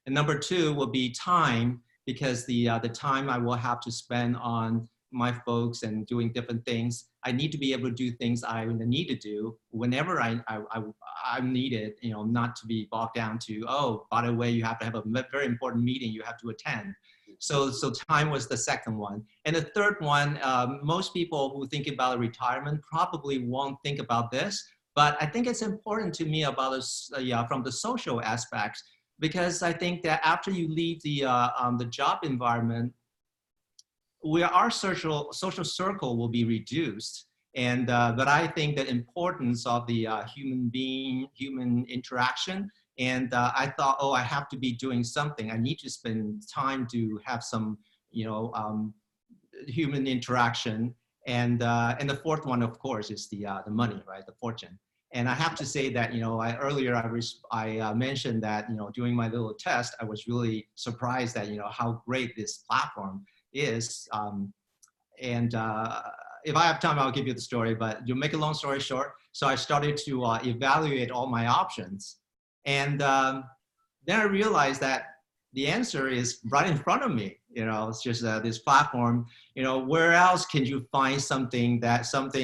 And number 2 will be time, because the time I will have to spend on my folks and doing different things, I need to be able to do things I need to do whenever I'm needed, not to be bogged down to, oh, by the way, you have to have a very important meeting you have to attend. So time was the second one. And the third one, most people who think about retirement probably won't think about this, but I think it's important to me about this, from the social aspects, because I think that after you leave the job environment, our social circle will be reduced. And but I think the importance of the human interaction. And I thought, oh, I have to be doing something. I need to spend time to have some, human interaction. And the fourth one, of course, is the money, right? The fortune. And I have to say that, earlier I mentioned that, doing my little test, I was really surprised that, how great this platform is. If I have time, I'll give you the story, but to make a long story short, so I started to evaluate all my options. And then I realized that the answer is right in front of me. It's just this platform. Where else can you find something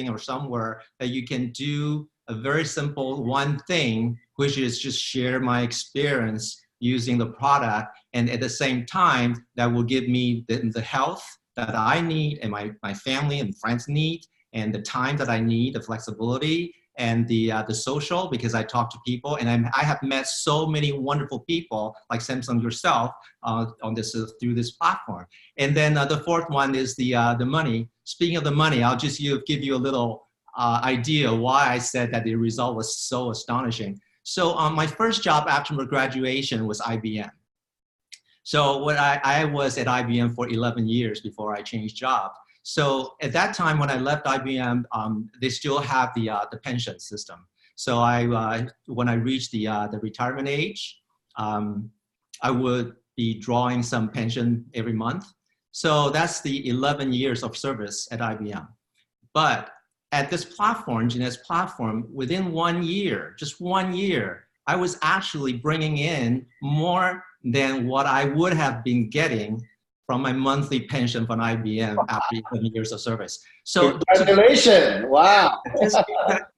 or somewhere that you can do a very simple one thing, which is just share my experience using the product, and at the same time that will give me the health that I need and my family and friends need, and the time that I need, the flexibility, and the social, because I talk to people, and I have met so many wonderful people like Samson yourself on this through this platform. And then the fourth one is the money. Speaking of the money, I'll just give you a little idea why I said that the result was so astonishing. So my first job after my graduation was IBM. So when I was at IBM for 11 years before I changed jobs. So at that time, when I left IBM, they still have the pension system. So when I reached the retirement age, I would be drawing some pension every month. So that's the 11 years of service at IBM. But at this platform, Jeanette's platform, within 1 year, just 1 year, I was actually bringing in more than what I would have been getting from my monthly pension from IBM after 11 years of service. So congratulations! Wow. Just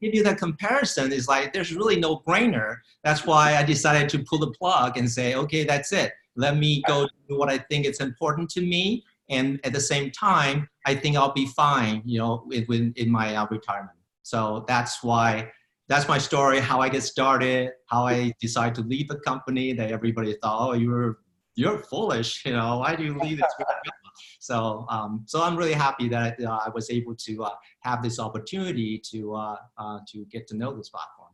give you the comparison is like, there's really no brainer. That's why I decided to pull the plug and say, okay, that's it. Let me go do what I think is important to me. And at the same time, I think I'll be fine, in my retirement. So that's my story, how I get started, how I decided to leave the company that everybody thought, oh, you're foolish, why do you leave this? So I'm really happy that I was able to have this opportunity to get to know this platform.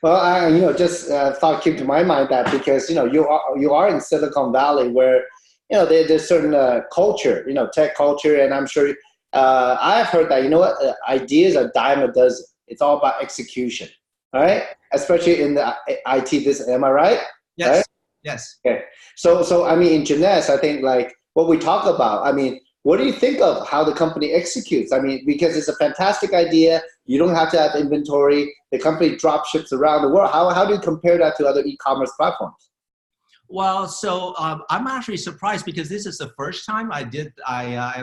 Well, I thought came to my mind that because you are in Silicon Valley where there's certain culture, tech culture, and I'm sure I've heard that ideas are dime a dozen. It's all about execution, right? Especially in the IT business. Am I right? Yes. Right? Yes. Okay. So I mean, in Jeunesse, I think like what we talk about. I mean, what do you think of how the company executes? I mean, because it's a fantastic idea. You don't have to have inventory. The company drop ships around the world. How do you compare that to other e-commerce platforms? Well, so I'm actually surprised because this is the first time I've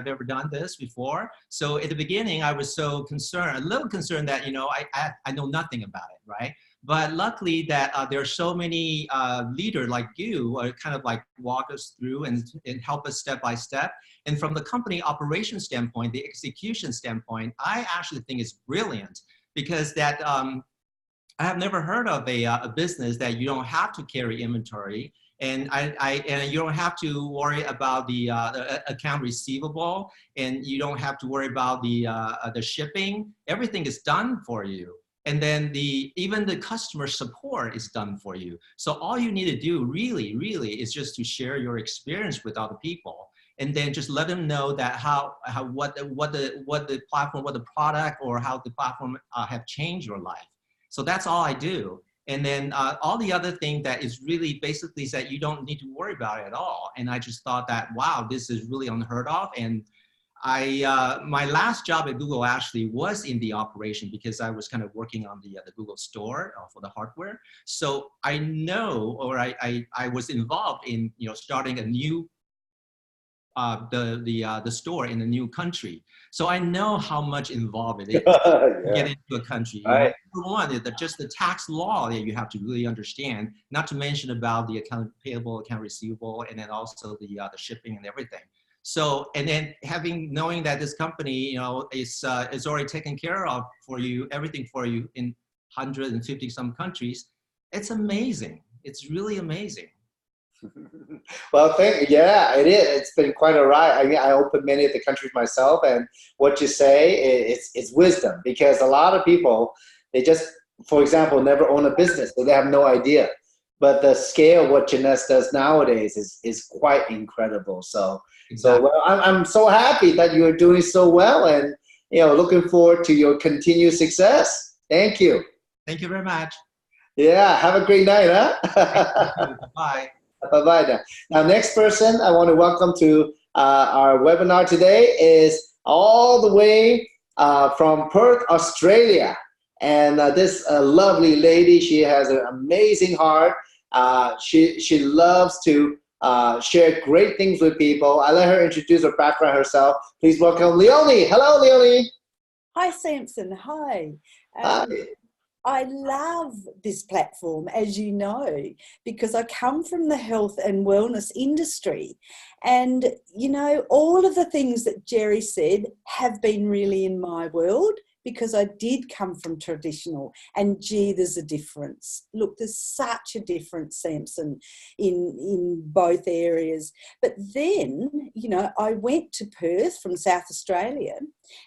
ever done this before. So at the beginning, I was so concerned, a little concerned that I know nothing about it, right? But luckily that there are so many leaders like you kind of like walk us through and help us step by step. And from the company operation standpoint, the execution standpoint, I actually think it's brilliant because that I have never heard of a business that you don't have to carry inventory. And and you don't have to worry about the account receivable, and you don't have to worry about the shipping. Everything is done for you, and then even the customer support is done for you. So all you need to do, really, is just to share your experience with other people, and then just let them know that what the platform, what the product, or how the platform have changed your life. So that's all I do. And then all the other thing that is really basically is that you don't need to worry about it at all. And I just thought that, wow, this is really unheard of. And my last job at Google actually was in the operation because I was kind of working on the Google store for the hardware. So I know, or I was involved in starting a new the store in a new country. So I know how much involved it is to get into a country. Right. Number one is that just the tax law that you have to really understand, not to mention about the account payable, account receivable, and then also the shipping and everything. So, and then knowing that this company, is already taken care of for you, everything for you in 150 some countries, it's amazing. It's really amazing. Well, yeah, it is. It's been quite a ride. I mean, I opened many of the countries myself, and what you say, it's wisdom, because a lot of people, they just, for example, never own a business, so they have no idea. But the scale of what Jeunesse does nowadays is quite incredible. So, Exactly. well, I'm so happy that you are doing so well, and looking forward to your continued success. Thank you. Thank you very much. Yeah, have a great night, huh? Bye. Bye-bye. Now, next person I want to welcome to our webinar today is all the way from Perth, Australia. And this lovely lady, she has an amazing heart. She loves to shared great things with people. I let her introduce her background herself. Please welcome Leonie. Hello, Leonie. Hi, Samson. Hi. Hi. I love this platform, as you know, because I come from the health and wellness industry. And, you know, all of the things that Jerry said have been really in my world, because I did come from traditional, and gee, there's a difference. Look, there's such a difference, Samson, in both areas. But then, you know, I went to Perth from South Australia,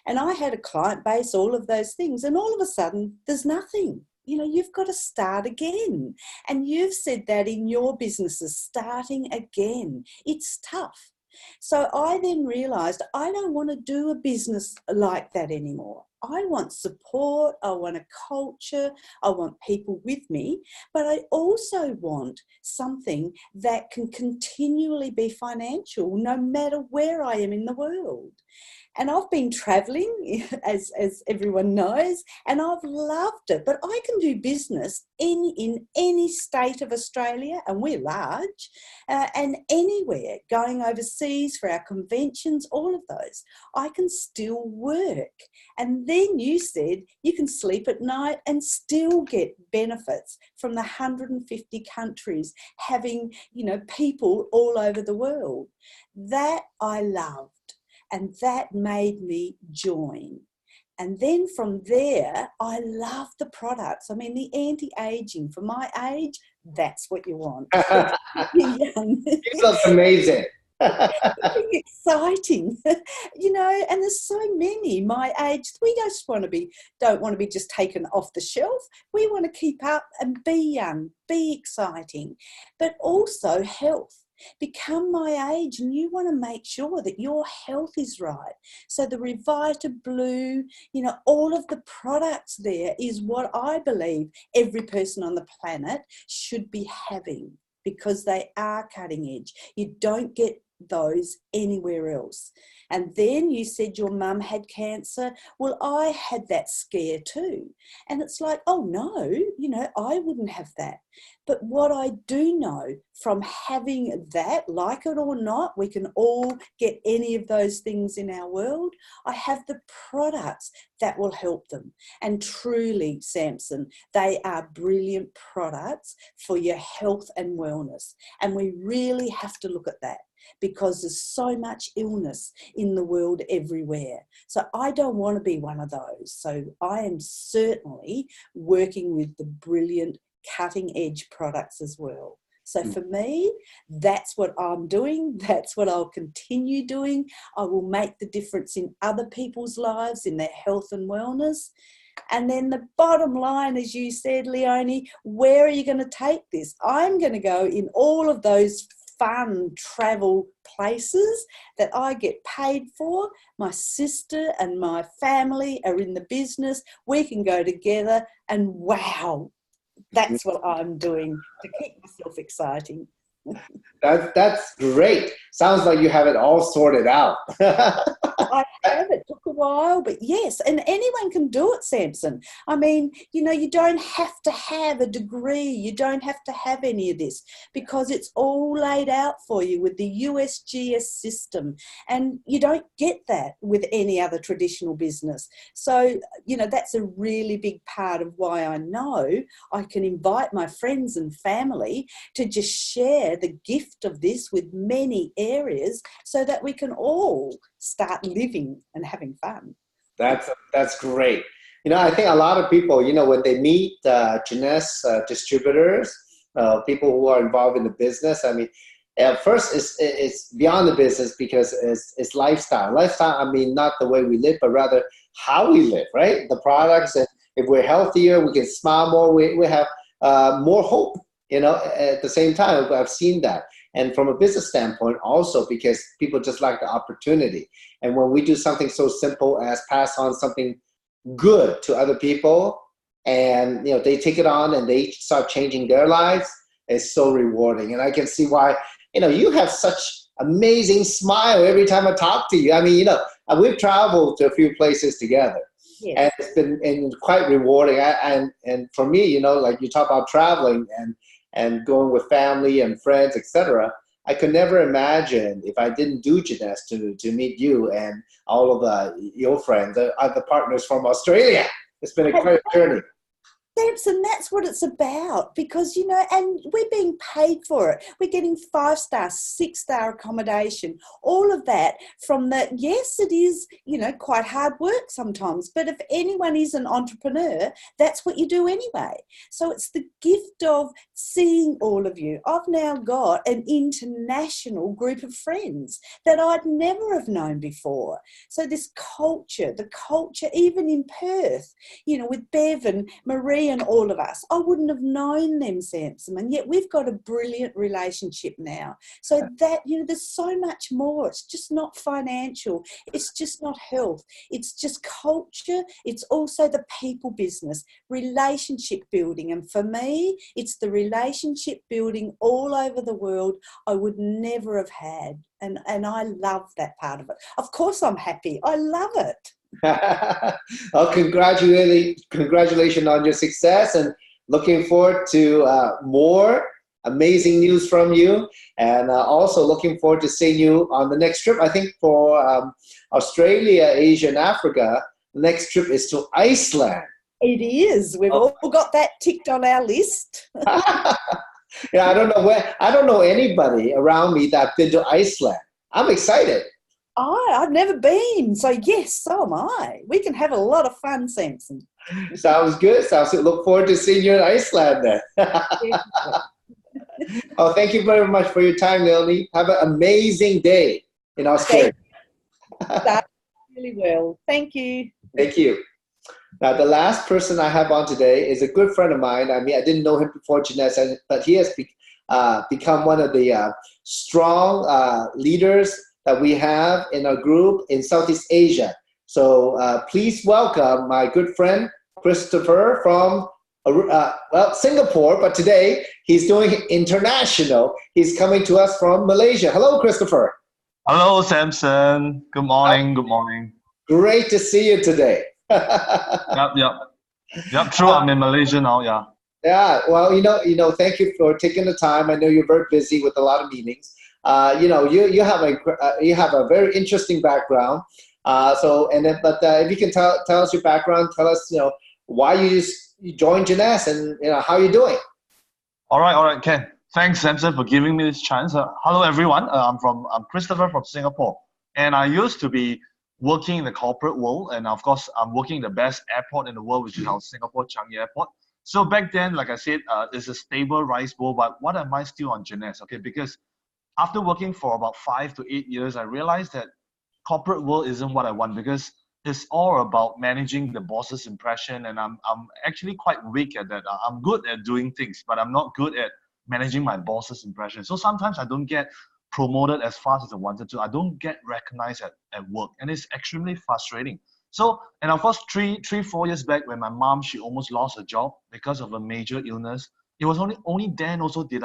and I had a client base, all of those things, and all of a sudden there's nothing. You know, you've got to start again. And you've said that in your businesses, starting again. It's tough. So I then realised I don't want to do a business like that anymore. I want support, I want a culture, I want people with me, but I also want something that can continually be financial no matter where I am in the world. And I've been travelling, as everyone knows, and I've loved it. But I can do business in any state of Australia, and we're large, and anywhere, going overseas for our conventions, all of those. I can still work. And then you said you can sleep at night and still get benefits from the 150 countries, having, you know, people all over the world. That I loved. And that made me join. And then from there, I love the products. I mean, the anti-aging, for my age, that's what you want. You're young. You look amazing. Exciting, you know, and there's so many my age. We don't want to be just taken off the shelf. We want to keep up and be young, be exciting, but also health. Become my age, and you want to make sure that your health is right. So the Revita Blue, you know, all of the products there is what I believe every person on the planet should be having, because they are cutting edge. You don't get those anywhere else. And then you said your mum had cancer. Well, I had that scare too. And it's like, oh no, you know, I wouldn't have that. But what I do know from having that, like it or not, we can all get any of those things in our world. I have the products that will help them. And truly, Samson, they are brilliant products for your health and wellness. And we really have to look at that, because there's so much illness in the world everywhere. So I don't want to be one of those. So I am certainly working with the brilliant cutting edge products as well. So for me, that's what I'm doing. That's what I'll continue doing. I will make the difference in other people's lives, in their health and wellness. And then the bottom line, as you said, Leonie, where are you going to take this? I'm going to go in all of those fun travel places that I get paid for. My sister and my family are in the business. We can go together, and wow, that's what I'm doing to keep myself exciting. That's great. Sounds like you have it all sorted out. I have. It took a while, but yes, and anyone can do it, Samson. I mean, you know, you don't have to have a degree. You don't have to have any of this, because it's all laid out for you with the USGS system, and you don't get that with any other traditional business. So, you know, that's a really big part of why I know I can invite my friends and family to just share the gift of this with many areas, so that we can all start living and having fun. That's great. You know, I think a lot of people, you know, when they meet Jeunesse distributors, people who are involved in the business, I mean, at first it's beyond the business, because it's lifestyle. Lifestyle, I mean, not the way we live, but rather how we live, right? The products, and if we're healthier, we can smile more, we have more hope, you know, at the same time. I've seen that. And from a business standpoint also, because people just like the opportunity. And when we do something so simple as pass on something good to other people, and, you know, they take it on and they start changing their lives, it's so rewarding. And I can see why, you know, you have such amazing smile every time I talk to you. I mean, you know, we've traveled to a few places together. Yes. And it's been quite rewarding. And for me, you know, like you talk about traveling and going with family and friends, etc. I could never imagine if I didn't do Jeunesse to meet you and all of your friends, the partners from Australia. It's been a quite a journey. Samson, that's what it's about, because, you know, and we're being paid for it. We're getting 5-star, 6-star accommodation, all of that from the, yes, it is, you know, quite hard work sometimes, but if anyone is an entrepreneur, that's what you do anyway. So it's the gift of seeing all of you. I've now got an international group of friends that I'd never have known before. So this culture, the culture, even in Perth, you know, with Bev and Marie and all of us, I wouldn't have known them, Samson, and yet we've got a brilliant relationship now. So that, you know, there's so much more. It's just not financial. It's just not health. It's just culture. It's also the people business, relationship building. And for me, it's the relationship building all over the world I would never have had. And I love that part of it. Of course I'm happy. I love it. Well, congratulations on your success, and looking forward to more amazing news from you, and also looking forward to seeing you on the next trip. I think for Australia, Asia, and Africa, the next trip is to Iceland. It is. We've all got that ticked on our list. Yeah, I don't know anybody around me that's been to Iceland. I'm excited. I've never been, so yes, so am I. We can have a lot of fun, Samson. Sounds good. Look forward to seeing you in Iceland then. Oh, thank you very much for your time, Leonie. Have an amazing day in Australia. That really well. Thank you. Thank you. Now, the last person I have on today is a good friend of mine. I mean, I didn't know him before Jeunesse, but he has become one of the strong leaders that we have in our group in Southeast Asia. So please welcome my good friend, Christopher from, Singapore, but today he's doing international. He's coming to us from Malaysia. Hello, Christopher. Hello, Samson. Good morning. Good morning. Great to see you today. Yep. True. I'm in Malaysia now. Yeah. Yeah. Well, thank you for taking the time. I know you're very busy with a lot of meetings. You have a very interesting background. If you can tell us your background, tell us, why you joined Jeunesse, and how you're doing. All right, Ken. Thanks, Samson, for giving me this chance. Hello, everyone. I'm Christopher from Singapore, and I used to be working in the corporate world, and of course, I'm working in the best airport in the world, which is our Singapore Changi Airport. So back then, like I said, it's a stable rice bowl. But what am I still on Jeunesse? Okay, because after working for about 5 to 8 years, I realized that corporate world isn't what I want, because it's all about managing the boss's impression, and I'm actually quite weak at that. I'm good at doing things, but I'm not good at managing my boss's impression. So sometimes I don't get promoted as fast as I wanted to. I don't get recognized at work, and it's extremely frustrating. So, and of course, 4 years back, when my mom, she almost lost her job because of a major illness, it was only then also did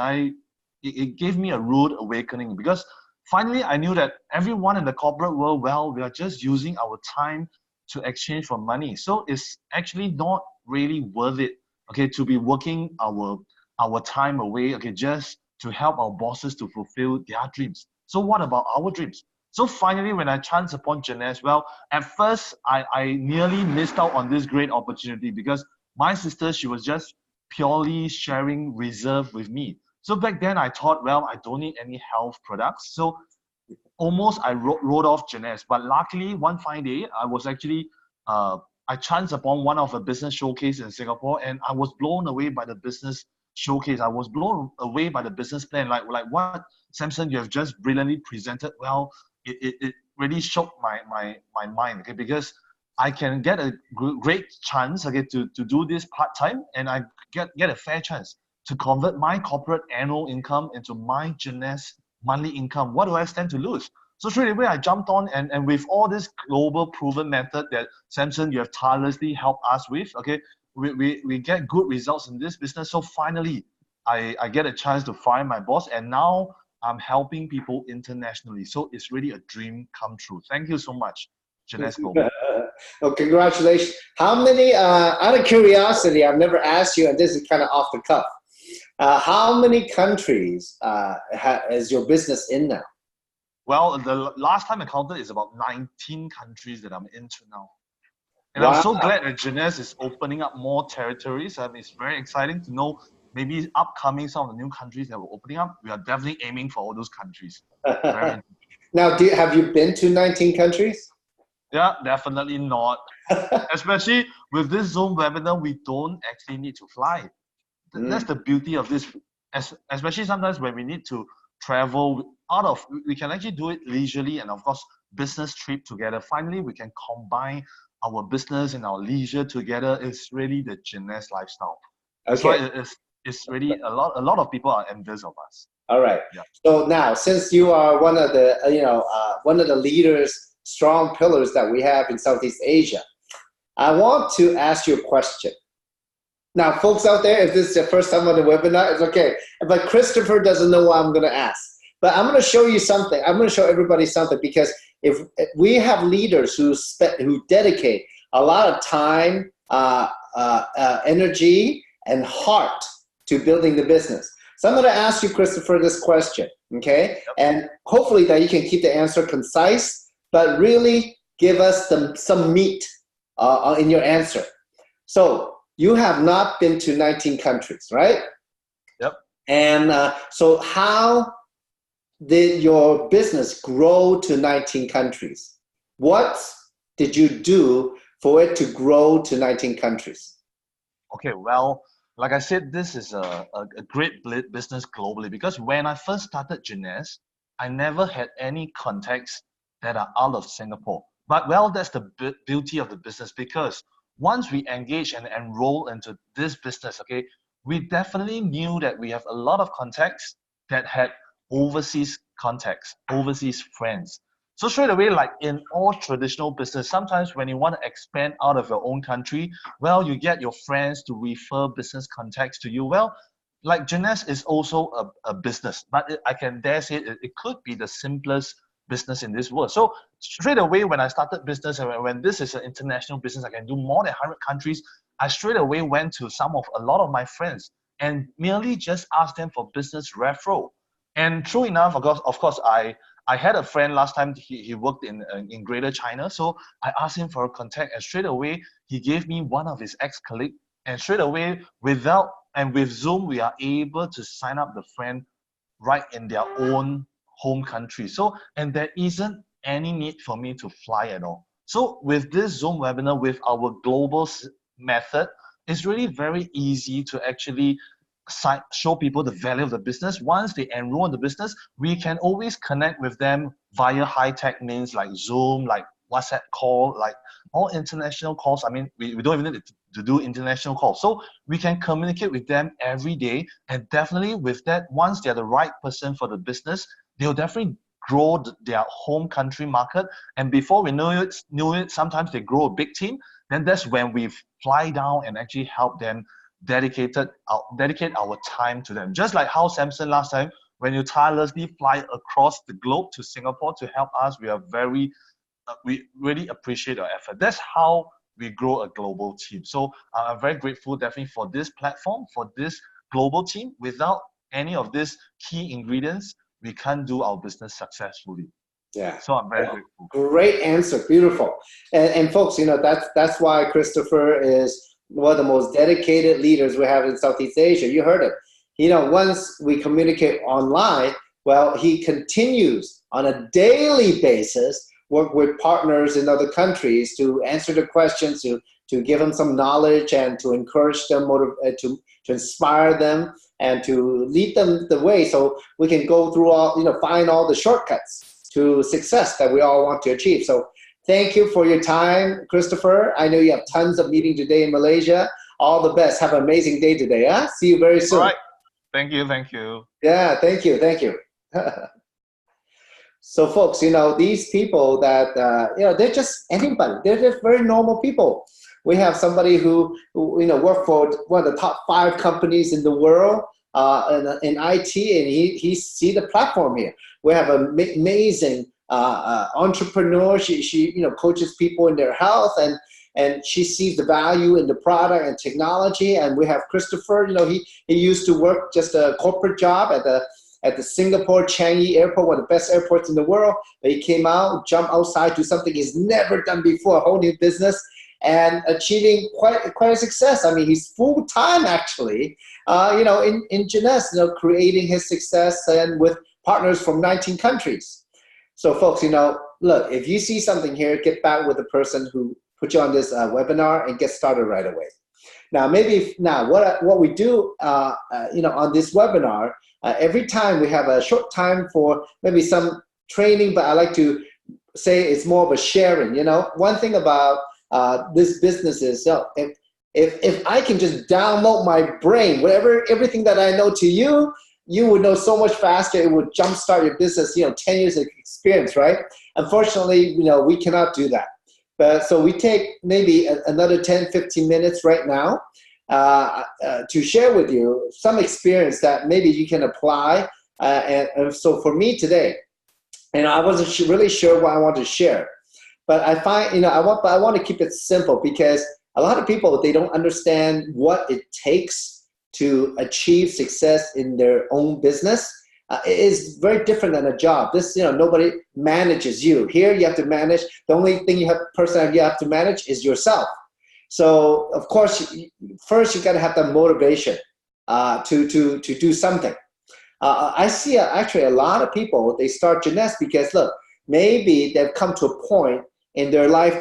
it gave me a rude awakening, because finally I knew that everyone in the corporate world, we are just using our time to exchange for money. So it's actually not really worth it, okay, to be working our time away, okay, just to help our bosses to fulfill their dreams. So what about our dreams? So finally, when I chanced upon Jeunesse, at first I nearly missed out on this great opportunity, because my sister, she was just purely sharing reserve with me. So back then I thought, I don't need any health products. So almost I wrote off Jeunesse. But luckily, one fine day, I was actually, I chanced upon one of the business showcase in Singapore, and I was blown away by the business showcase. I was blown away by the business plan. Like what, Samson, you have just brilliantly presented. Well, it really shook my mind, okay, because I can get a great chance, okay, to do this part-time, and I get a fair chance to convert my corporate annual income into my Jeunesse monthly income. What do I stand to lose? So straight away I jumped on, and with all this global proven method that Samson, you have tirelessly helped us with, okay, we get good results in this business. So finally, I get a chance to fire my boss, and now I'm helping people internationally. So it's really a dream come true. Thank you so much, Jeunesse Global. Well, congratulations. How many, out of curiosity, I've never asked you, and this is kind of off the cuff, How many countries is your business in now? Well, the last time I counted is about 19 countries that I'm into now. And Wow. I'm so glad that Jeunesse is opening up more territories. I mean, it's very exciting to know maybe upcoming some of the new countries that we're opening up. We are definitely aiming for all those countries. Very Now, have you been to 19 countries? Yeah, definitely not. Especially with this Zoom webinar, we don't actually need to fly. That's the beauty of this. Especially sometimes when we need to travel we can actually do it leisurely and of course business trip together. Finally, we can combine our business and our leisure together. It's really the Jeunesse lifestyle. That's why it's really a lot of people are envious of us. All right. Yeah. So now, since you are one of the one of the leaders, strong pillars that we have in Southeast Asia, I want to ask you a question. Now, folks out there, if this is your first time on the webinar, it's okay. But Christopher doesn't know what I'm going to ask. But I'm going to show you something. I'm going to show everybody something, because if we have leaders who dedicate a lot of time, energy, and heart to building the business. So I'm going to ask you, Christopher, this question, okay? Yep. And hopefully that you can keep the answer concise, but really give us some meat in your answer. So you have not been to 19 countries, right? Yep. And so how did your business grow to 19 countries? What did you do for it to grow to 19 countries? Okay, well, like I said, this is a great business globally, because when I first started Jeunesse, I never had any contacts that are out of Singapore. But well, that's the beauty of the business, because once we engage and enroll into this business, okay, we definitely knew that we have a lot of contacts that had overseas contacts, overseas friends. So straight away, like in all traditional business, sometimes when you want to expand out of your own country, well, you get your friends to refer business contacts to you. Well, like Jeunesse is also a business, but I can dare say it could be the simplest business in this world. So straight away, when I started business, and when this is an international business, I can do more than 100 countries, I straight away went to a lot of my friends and merely just asked them for business referral. And true enough, of course, I had a friend last time, he worked in Greater China. So I asked him for a contact, and straight away, he gave me one of his ex-colleagues. And straight away, with Zoom, we are able to sign up the friend right in their own home country. So, and there isn't any need for me to fly at all. So with this Zoom webinar, with our global method, it's really very easy to actually show people the value of the business. Once they enroll in the business, we can always connect with them via high-tech means like Zoom, like WhatsApp call, like all international calls. I mean, we don't even need to do international calls. So we can communicate with them every day. And definitely with that, once they're the right person for the business, they'll definitely grow their home country market. And before we knew it, sometimes they grow a big team. Then that's when we fly down and actually help them dedicate our time to them. Just like how Samson last time, when you tirelessly fly across the globe to Singapore to help us, we really appreciate your effort. That's how we grow a global team. So I'm very grateful definitely for this platform, for this global team. Without any of these key ingredients, we can't do our business successfully. Yeah. So I'm very grateful. Great answer. Beautiful. And folks, that's why Christopher is one of the most dedicated leaders we have in Southeast Asia. You heard it. Once we communicate online, well, he continues on a daily basis, work with partners in other countries to answer the questions, to give them some knowledge and to encourage them, to inspire them and to lead them the way, so we can go through find all the shortcuts to success that we all want to achieve. So thank you for your time, Christopher. I know you have tons of meetings today in Malaysia. All the best. Have an amazing day today. Huh? See you very soon. All right. Thank you. Yeah, thank you. So folks, these people that, they're just anybody. They're just very normal people. We have somebody who worked for one of the top 5 companies in the world in IT, and he see the platform here. We have an amazing entrepreneur. She coaches people in their health, and she sees the value in the product and technology. And we have Christopher, he used to work just a corporate job at the Singapore Changi Airport, one of the best airports in the world. But he came out, jumped outside, do something he's never done before, a whole new business, and achieving quite a success. I mean, he's full-time actually, in Jeunesse, creating his success and with partners from 19 countries. So folks, look, if you see something here, get back with the person who put you on this webinar and get started right away. Now, what we do, on this webinar, every time we have a short time for maybe some training, but I like to say it's more of a sharing. One thing about this business is, if I can just download my brain, everything that I know to you, you would know so much faster. It would jumpstart your business, 10 years of experience, right? Unfortunately, we cannot do that. But so we take maybe another 10, 15 minutes right now to share with you some experience that maybe you can apply. And so for me today, I wasn't really sure what I want to share. But I find, I want to keep it simple, because a lot of people, they don't understand what it takes to achieve success in their own business. It is very different than a job. This, nobody manages you. Here you have to manage. The only thing you have to manage is yourself. So of course, first you got to have the motivation to do something. I see actually a lot of people, they start Jeunesse because, look, maybe they've come to a point in their life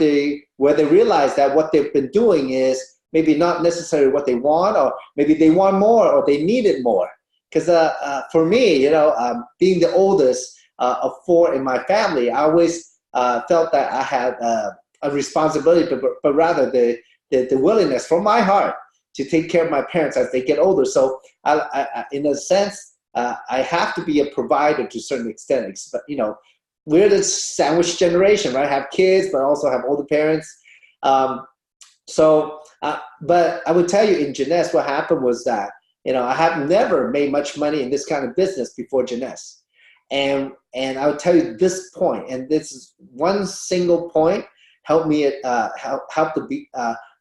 where they realize that what they've been doing is maybe not necessarily what they want, or maybe they want more, or they need it more. Because for me, being the oldest of 4 in my family, I always felt that I had a responsibility, but rather the willingness from my heart to take care of my parents as they get older. So I in a sense, I have to be a provider to a certain extent. But, we're the sandwich generation, right? Have kids, but also have older parents. But I would tell you, in Jeunesse, what happened was that, I have never made much money in this kind of business before Jeunesse. And I would tell you this point, and this is one single point, helped me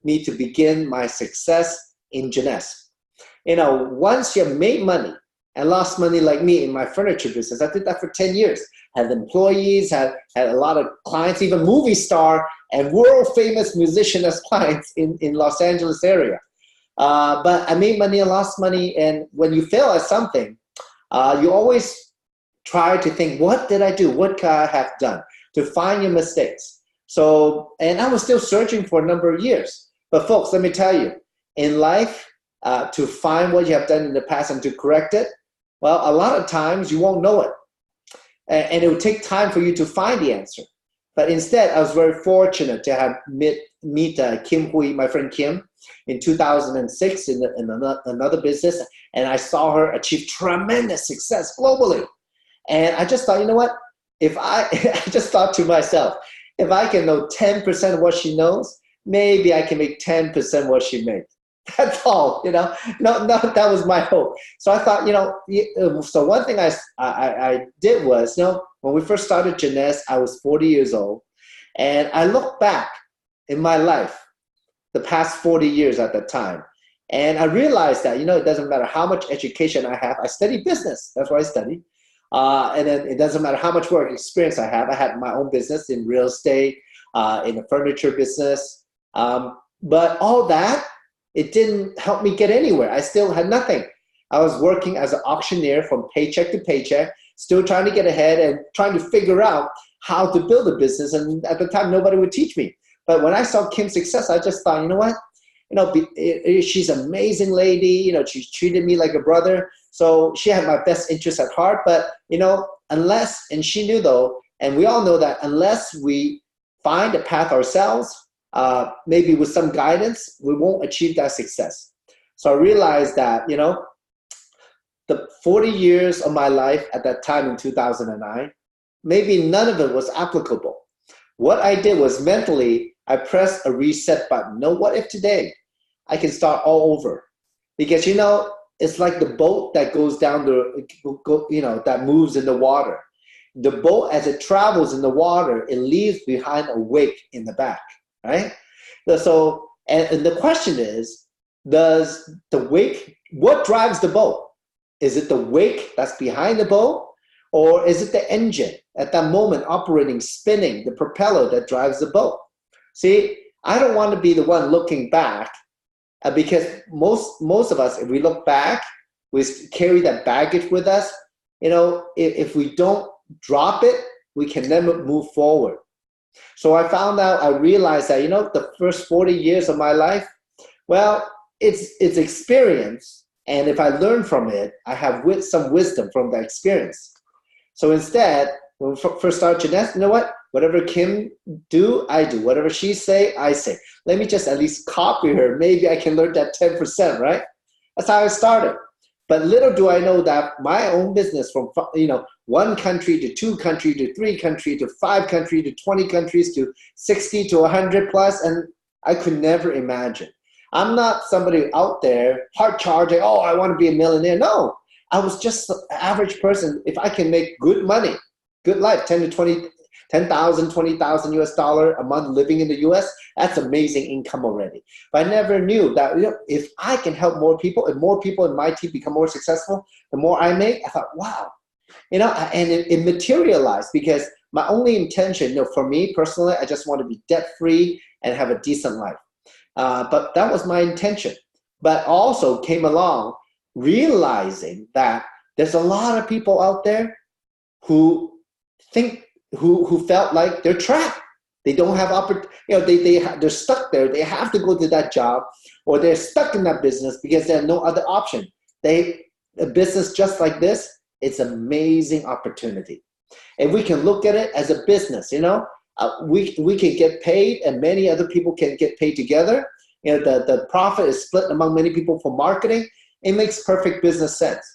me to begin my success in Jeunesse. Once you have made money and lost money like me in my furniture business, I did that for 10 years. Had employees, had a lot of clients, even movie star and world famous musician as clients in Los Angeles area. But I made money and lost money. And when you fail at something, you always try to think, what did I do? What could I have done to find your mistakes? So, and I was still searching for a number of years. But folks, let me tell you, in life, to find what you have done in the past and to correct it, well, a lot of times you won't know it. And it would take time for you to find the answer. But instead, I was very fortunate to have meet Kim Hui, my friend Kim, in 2006 in another business. And I saw her achieve tremendous success globally. And I just thought, you know what? I just thought to myself, if I can know 10% of what she knows, maybe I can make 10% what she made. That's all, No, that was my hope. So I thought, so one thing I did was, when we first started Jeunesse, I was 40 years old. And I look back in my life, the past 40 years at that time. And I realized that, it doesn't matter how much education I have. I studied business. That's what I studied. And then it doesn't matter how much work experience I have. I had my own business in real estate, in the furniture business. But all that, it didn't help me get anywhere. I still had nothing. I was working as an auctioneer from paycheck to paycheck, still trying to get ahead and trying to figure out how to build a business. And at the time, nobody would teach me. But when I saw Kim's success, I just thought, you know what? She's an amazing lady. She treated me like a brother. So she had my best interest at heart. But, and she knew though, and we all know that unless we find a path ourselves, maybe with some guidance, we won't achieve that success. So I realized that, the 40 years of my life at that time in 2009, maybe none of it was applicable. What I did was mentally, I pressed a reset button. What if today I can start all over? Because, it's like the boat that goes down that moves in the water. The boat, as it travels in the water, it leaves behind a wake in the back. Right? So, and the question is, does the wake, what drives the boat? Is it the wake that's behind the boat? Or is it the engine at that moment operating, spinning, the propeller that drives the boat? See, I don't want to be the one looking back, because most of us, if we look back, we carry that baggage with us. You know, if we don't drop it, we can never move forward. So I found out, I realized that, you know, the first 40 years of my life, well, it's experience. And if I learn from it, I have some wisdom from that experience. So instead, when we first started Jeunesse, you know what? Whatever Kim do, I do. Whatever she say, I say. Let me just at least copy her. Maybe I can learn that 10%, right? That's how I started. But little do I know that my own business, from, you know, 1 country to 2 countries to 3 countries to 5 countries to 20 countries to 60 to 100 plus, and I could never imagine. I'm not somebody out there hard charging, oh, I want to be a millionaire. No, I was just an average person. If I can make good money, good life, 10,000, 20,000 US dollar a month living in the US, that's amazing income already. But I never knew that, you know, if I can help more people, and more people in my team become more successful, the more I make, I thought, wow. You know, and it materialized, because my only intention, you know, for me personally, I just want to be debt-free and have a decent life. But that was my intention. But also came along realizing that there's a lot of people out there who felt like they're trapped. They don't have you know, they're stuck there. They have to go to that job, or they're stuck in that business because they have no other option. A business just like this, it's an amazing opportunity. And we can look at it as a business, you know. We can get paid, and many other people can get paid together. You know, the profit is split among many people for marketing. It makes perfect business sense.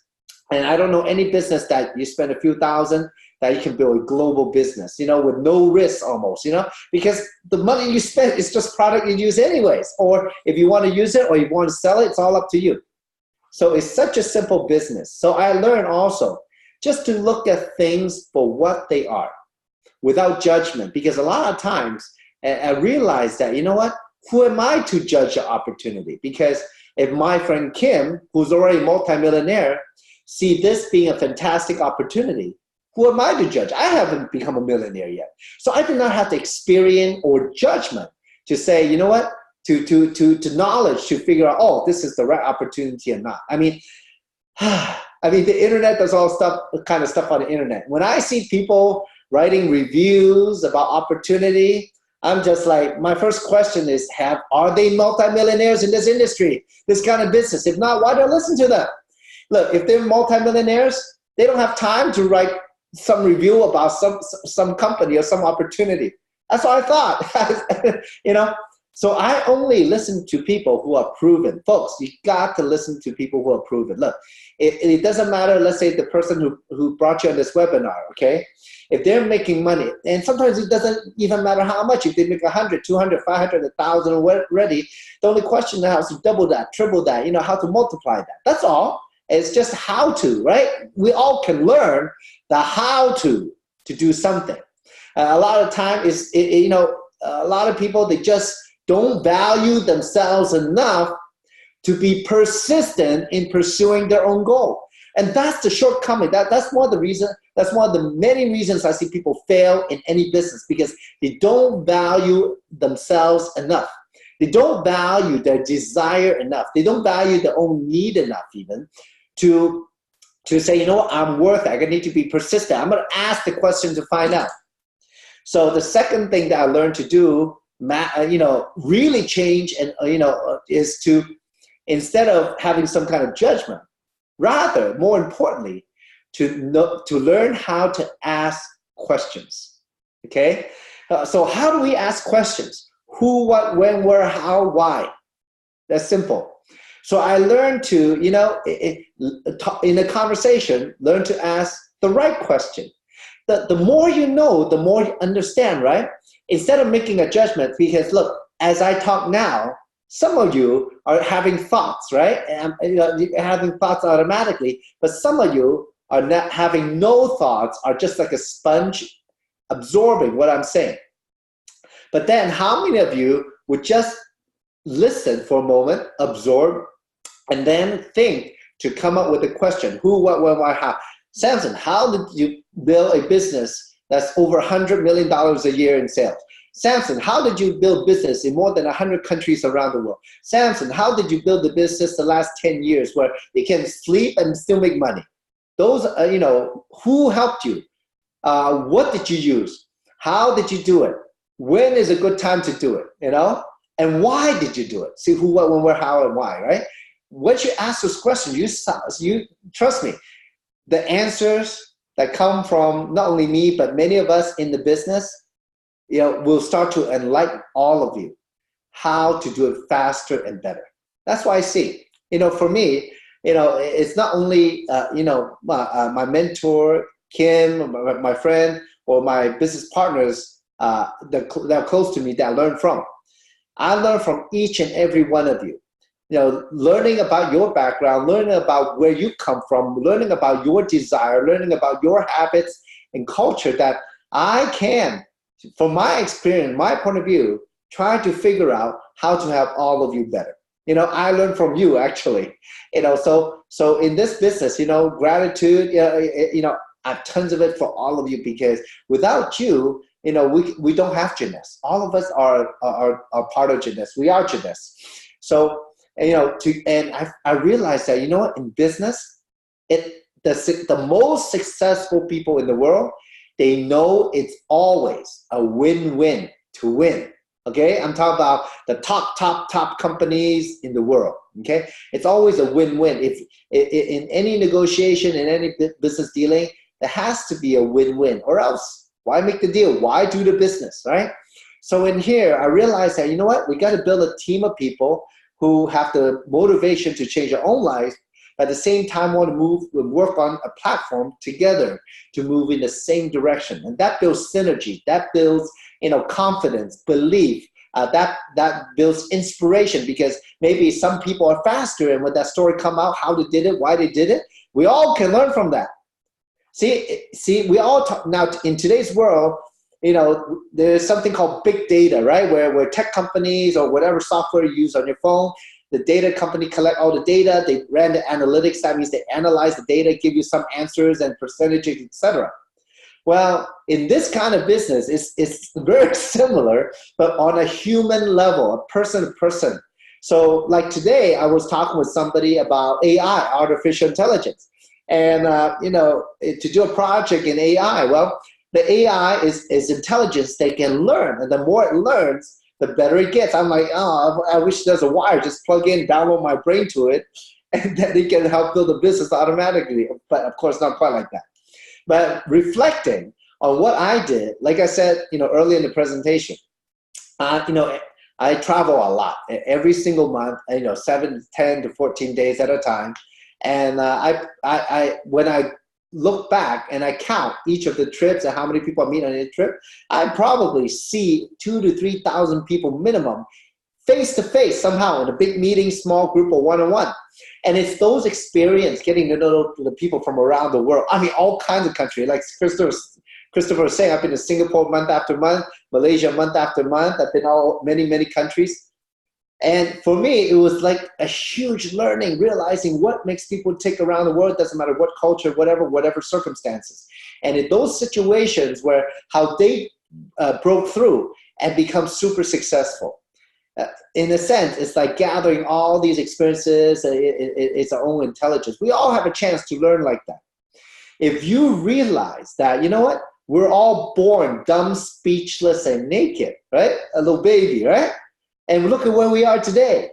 And I don't know any business that you spend a few thousand that you can build a global business, you know, with no risk almost, you know, because the money you spend is just product you use anyways. Or if you want to use it or you want to sell it, it's all up to you. So it's such a simple business. So I learned also just to look at things for what they are without judgment, because a lot of times I realized that, you know what, who am I to judge an opportunity? Because if my friend Kim, who's already multimillionaire, see this being a fantastic opportunity, who am I to judge? I haven't become a millionaire yet. So I do not have the experience or judgment to say, you know what, to knowledge to figure out, oh, this is the right opportunity or not. I mean, the internet does all kind of stuff on the internet. When I see people writing reviews about opportunity, I'm just like, my first question is, are they multimillionaires in this industry, this kind of business? If not, why do I listen to them? Look, if they're multimillionaires, they don't have time to write some review about some company or some opportunity. That's what I thought. You know, so I only listen to people who are proven. Folks, you got to listen to people who are proven. Look, it doesn't matter, let's say the person who brought you on this webinar, okay? If they're making money, and sometimes it doesn't even matter how much, if they make 100, 200, 500, 1,000 already, the only question now is to double that, triple that, you know, how to multiply that. That's all. It's just how to, right? We all can learn the how to do something. A lot of time is, you know, a lot of people, they just don't value themselves enough to be persistent in pursuing their own goal. And that's the shortcoming. That's one of the reasons. That's one of the many reasons I see people fail in any business, because they don't value themselves enough. They don't value their desire enough. They don't value their own need enough even to say, you know what, I'm worth it. I need to be persistent. I'm going to ask the question to find out. So the second thing that I learned to do, you know, really change and, you know, is to, instead of having some kind of judgment, rather, more importantly, to learn how to ask questions, okay? So how do we ask questions? Who, what, when, where, how, why? That's simple. So I learned to, you know, in a conversation, learn to ask the right question. The more you know, the more you understand, right? Instead of making a judgment, because look, as I talk now, some of you are having thoughts, right? And, you know, you're having thoughts automatically, but some of you are not having no thoughts, are just like a sponge absorbing what I'm saying. But then how many of you would just listen for a moment, absorb, and then think to come up with a question. Who, what, when, why, how. Samson, how did you build a business that's over $100 million a year in sales? Samson, how did you build business in more than 100 countries around the world? Samson, how did you build the business the last 10 years where you can sleep and still make money? Those, who helped you? What did you use? How did you do it? When is a good time to do it, And why did you do it? See who, what, when, where, how, and why, right? Once you ask those questions, you trust me, the answers that come from not only me, but many of us in the business, will start to enlighten all of you how to do it faster and better. That's why I see, for me, it's not only, my mentor, Kim, my friend, or my business partners that are close to me that I learn from. I learn from each and every one of you. Learning about your background, learning about where you come from, learning about your desire, learning about your habits and culture that I can, from my experience, my point of view, try to figure out how to help all of you better. I learned from you actually. So in this business, gratitude, I have tons of it for all of you because without you, we don't have gymnasts. All of us are part of gymnasts. We are gymnasts. So, I realized that, in business, the most successful people in the world, they know it's always a win-win to win. Okay, I'm talking about the top companies in the world. Okay, it's always a win-win. If in any negotiation, in any business dealing, there has to be a win-win, or else why make the deal? Why do the business, right? So in here, I realized that we got to build a team of people who have the motivation to change their own life, but at the same time want to work on a platform together to move in the same direction, and that builds synergy. That builds confidence, belief, that builds inspiration because maybe some people are faster and when that story come out, how they did it, why they did it, we all can learn from that. See, we all talk now in today's world, there's something called big data, right? Where tech companies or whatever software you use on your phone, the data company collect all the data, they ran the analytics, that means they analyze the data, give you some answers and percentages, etc. Well, in this kind of business, it's very similar, but on a human level, a person to person. So like today, I was talking with somebody about AI, artificial intelligence. And, to do a project in AI, well, the AI is intelligence they can learn. And the more it learns, the better it gets. I'm like, I wish there's a wire, just plug in, download my brain to it, and then it can help build a business automatically. But of course, not quite like that. But reflecting on what I did, like I said, early in the presentation, I travel a lot every single month, 7, 10 to 14 days at a time. And when I look back and I count each of the trips and how many people I meet on a trip, I probably see 2,000 to 3,000 people minimum face to face somehow in a big meeting, small group, or one-on-one. And it's those experiences, getting to know the people from around the world. I mean, all kinds of countries. Like Christopher was saying, I've been to Singapore month after month, Malaysia month after month. I've been many countries. And for me, it was like a huge learning, realizing what makes people tick around the world, doesn't matter what culture, whatever circumstances. And in those situations where how they broke through and become super successful. In a sense, it's like gathering all these experiences. It's our own intelligence. We all have a chance to learn like that. If you realize that, we're all born dumb, speechless, and naked, right? A little baby, right? And look at where we are today.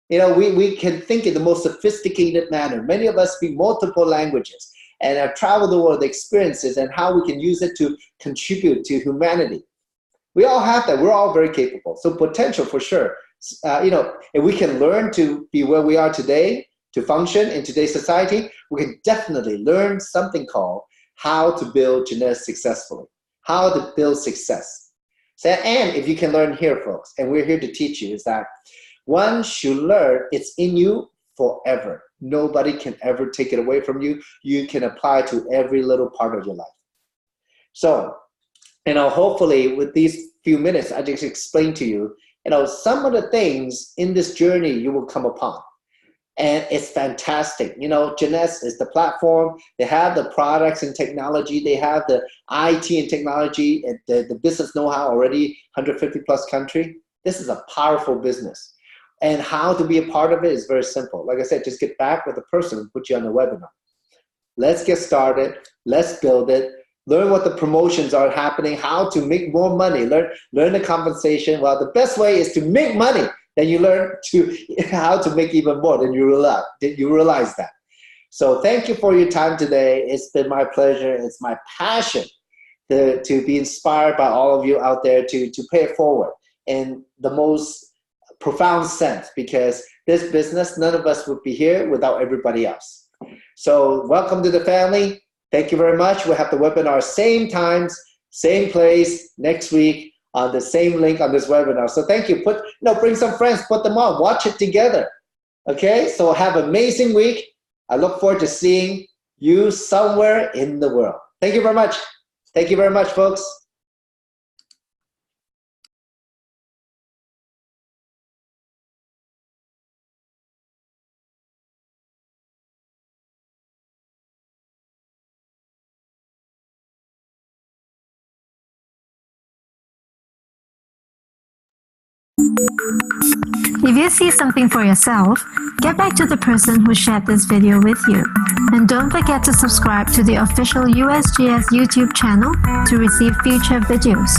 We can think in the most sophisticated manner. Many of us speak multiple languages and have traveled the world, the experiences, and how we can use it to contribute to humanity. We all have that. We're all very capable. So potential for sure. If we can learn to be where we are today, to function in today's society, we can definitely learn something called how to build genetics successfully, how to build success. So, and if you can learn here, folks, and we're here to teach you, is that once you learn, it's in you forever. Nobody can ever take it away from you. You can apply to every little part of your life. So, hopefully with these few minutes, I just explained to you, some of the things in this journey you will come upon. And it's fantastic. Jeunesse is the platform. They have the products and technology. They have the IT and technology, and the business know-how already, 150 plus country. This is a powerful business. And how to be a part of it is very simple. Like I said, just get back with the person who put you on the webinar. Let's get started. Let's build it. Learn what the promotions are happening, how to make more money. Learn the compensation. Well, the best way is to make money. Then you learn how to make even more. Then you realize that. So thank you for your time today. It's been my pleasure. It's my passion to be inspired by all of you out there to pay it forward in the most profound sense, because this business, none of us would be here without everybody else. So welcome to the family. Thank you very much. We'll have the webinar same times, same place next week on the same link on this webinar. So thank you. Bring some friends, put them on, watch it together. Okay, so have an amazing week. I look forward to seeing you somewhere in the world. Thank you very much. Thank you very much, folks. If you see something for yourself, get back to the person who shared this video with you. And don't forget to subscribe to the official USGS YouTube channel to receive future videos.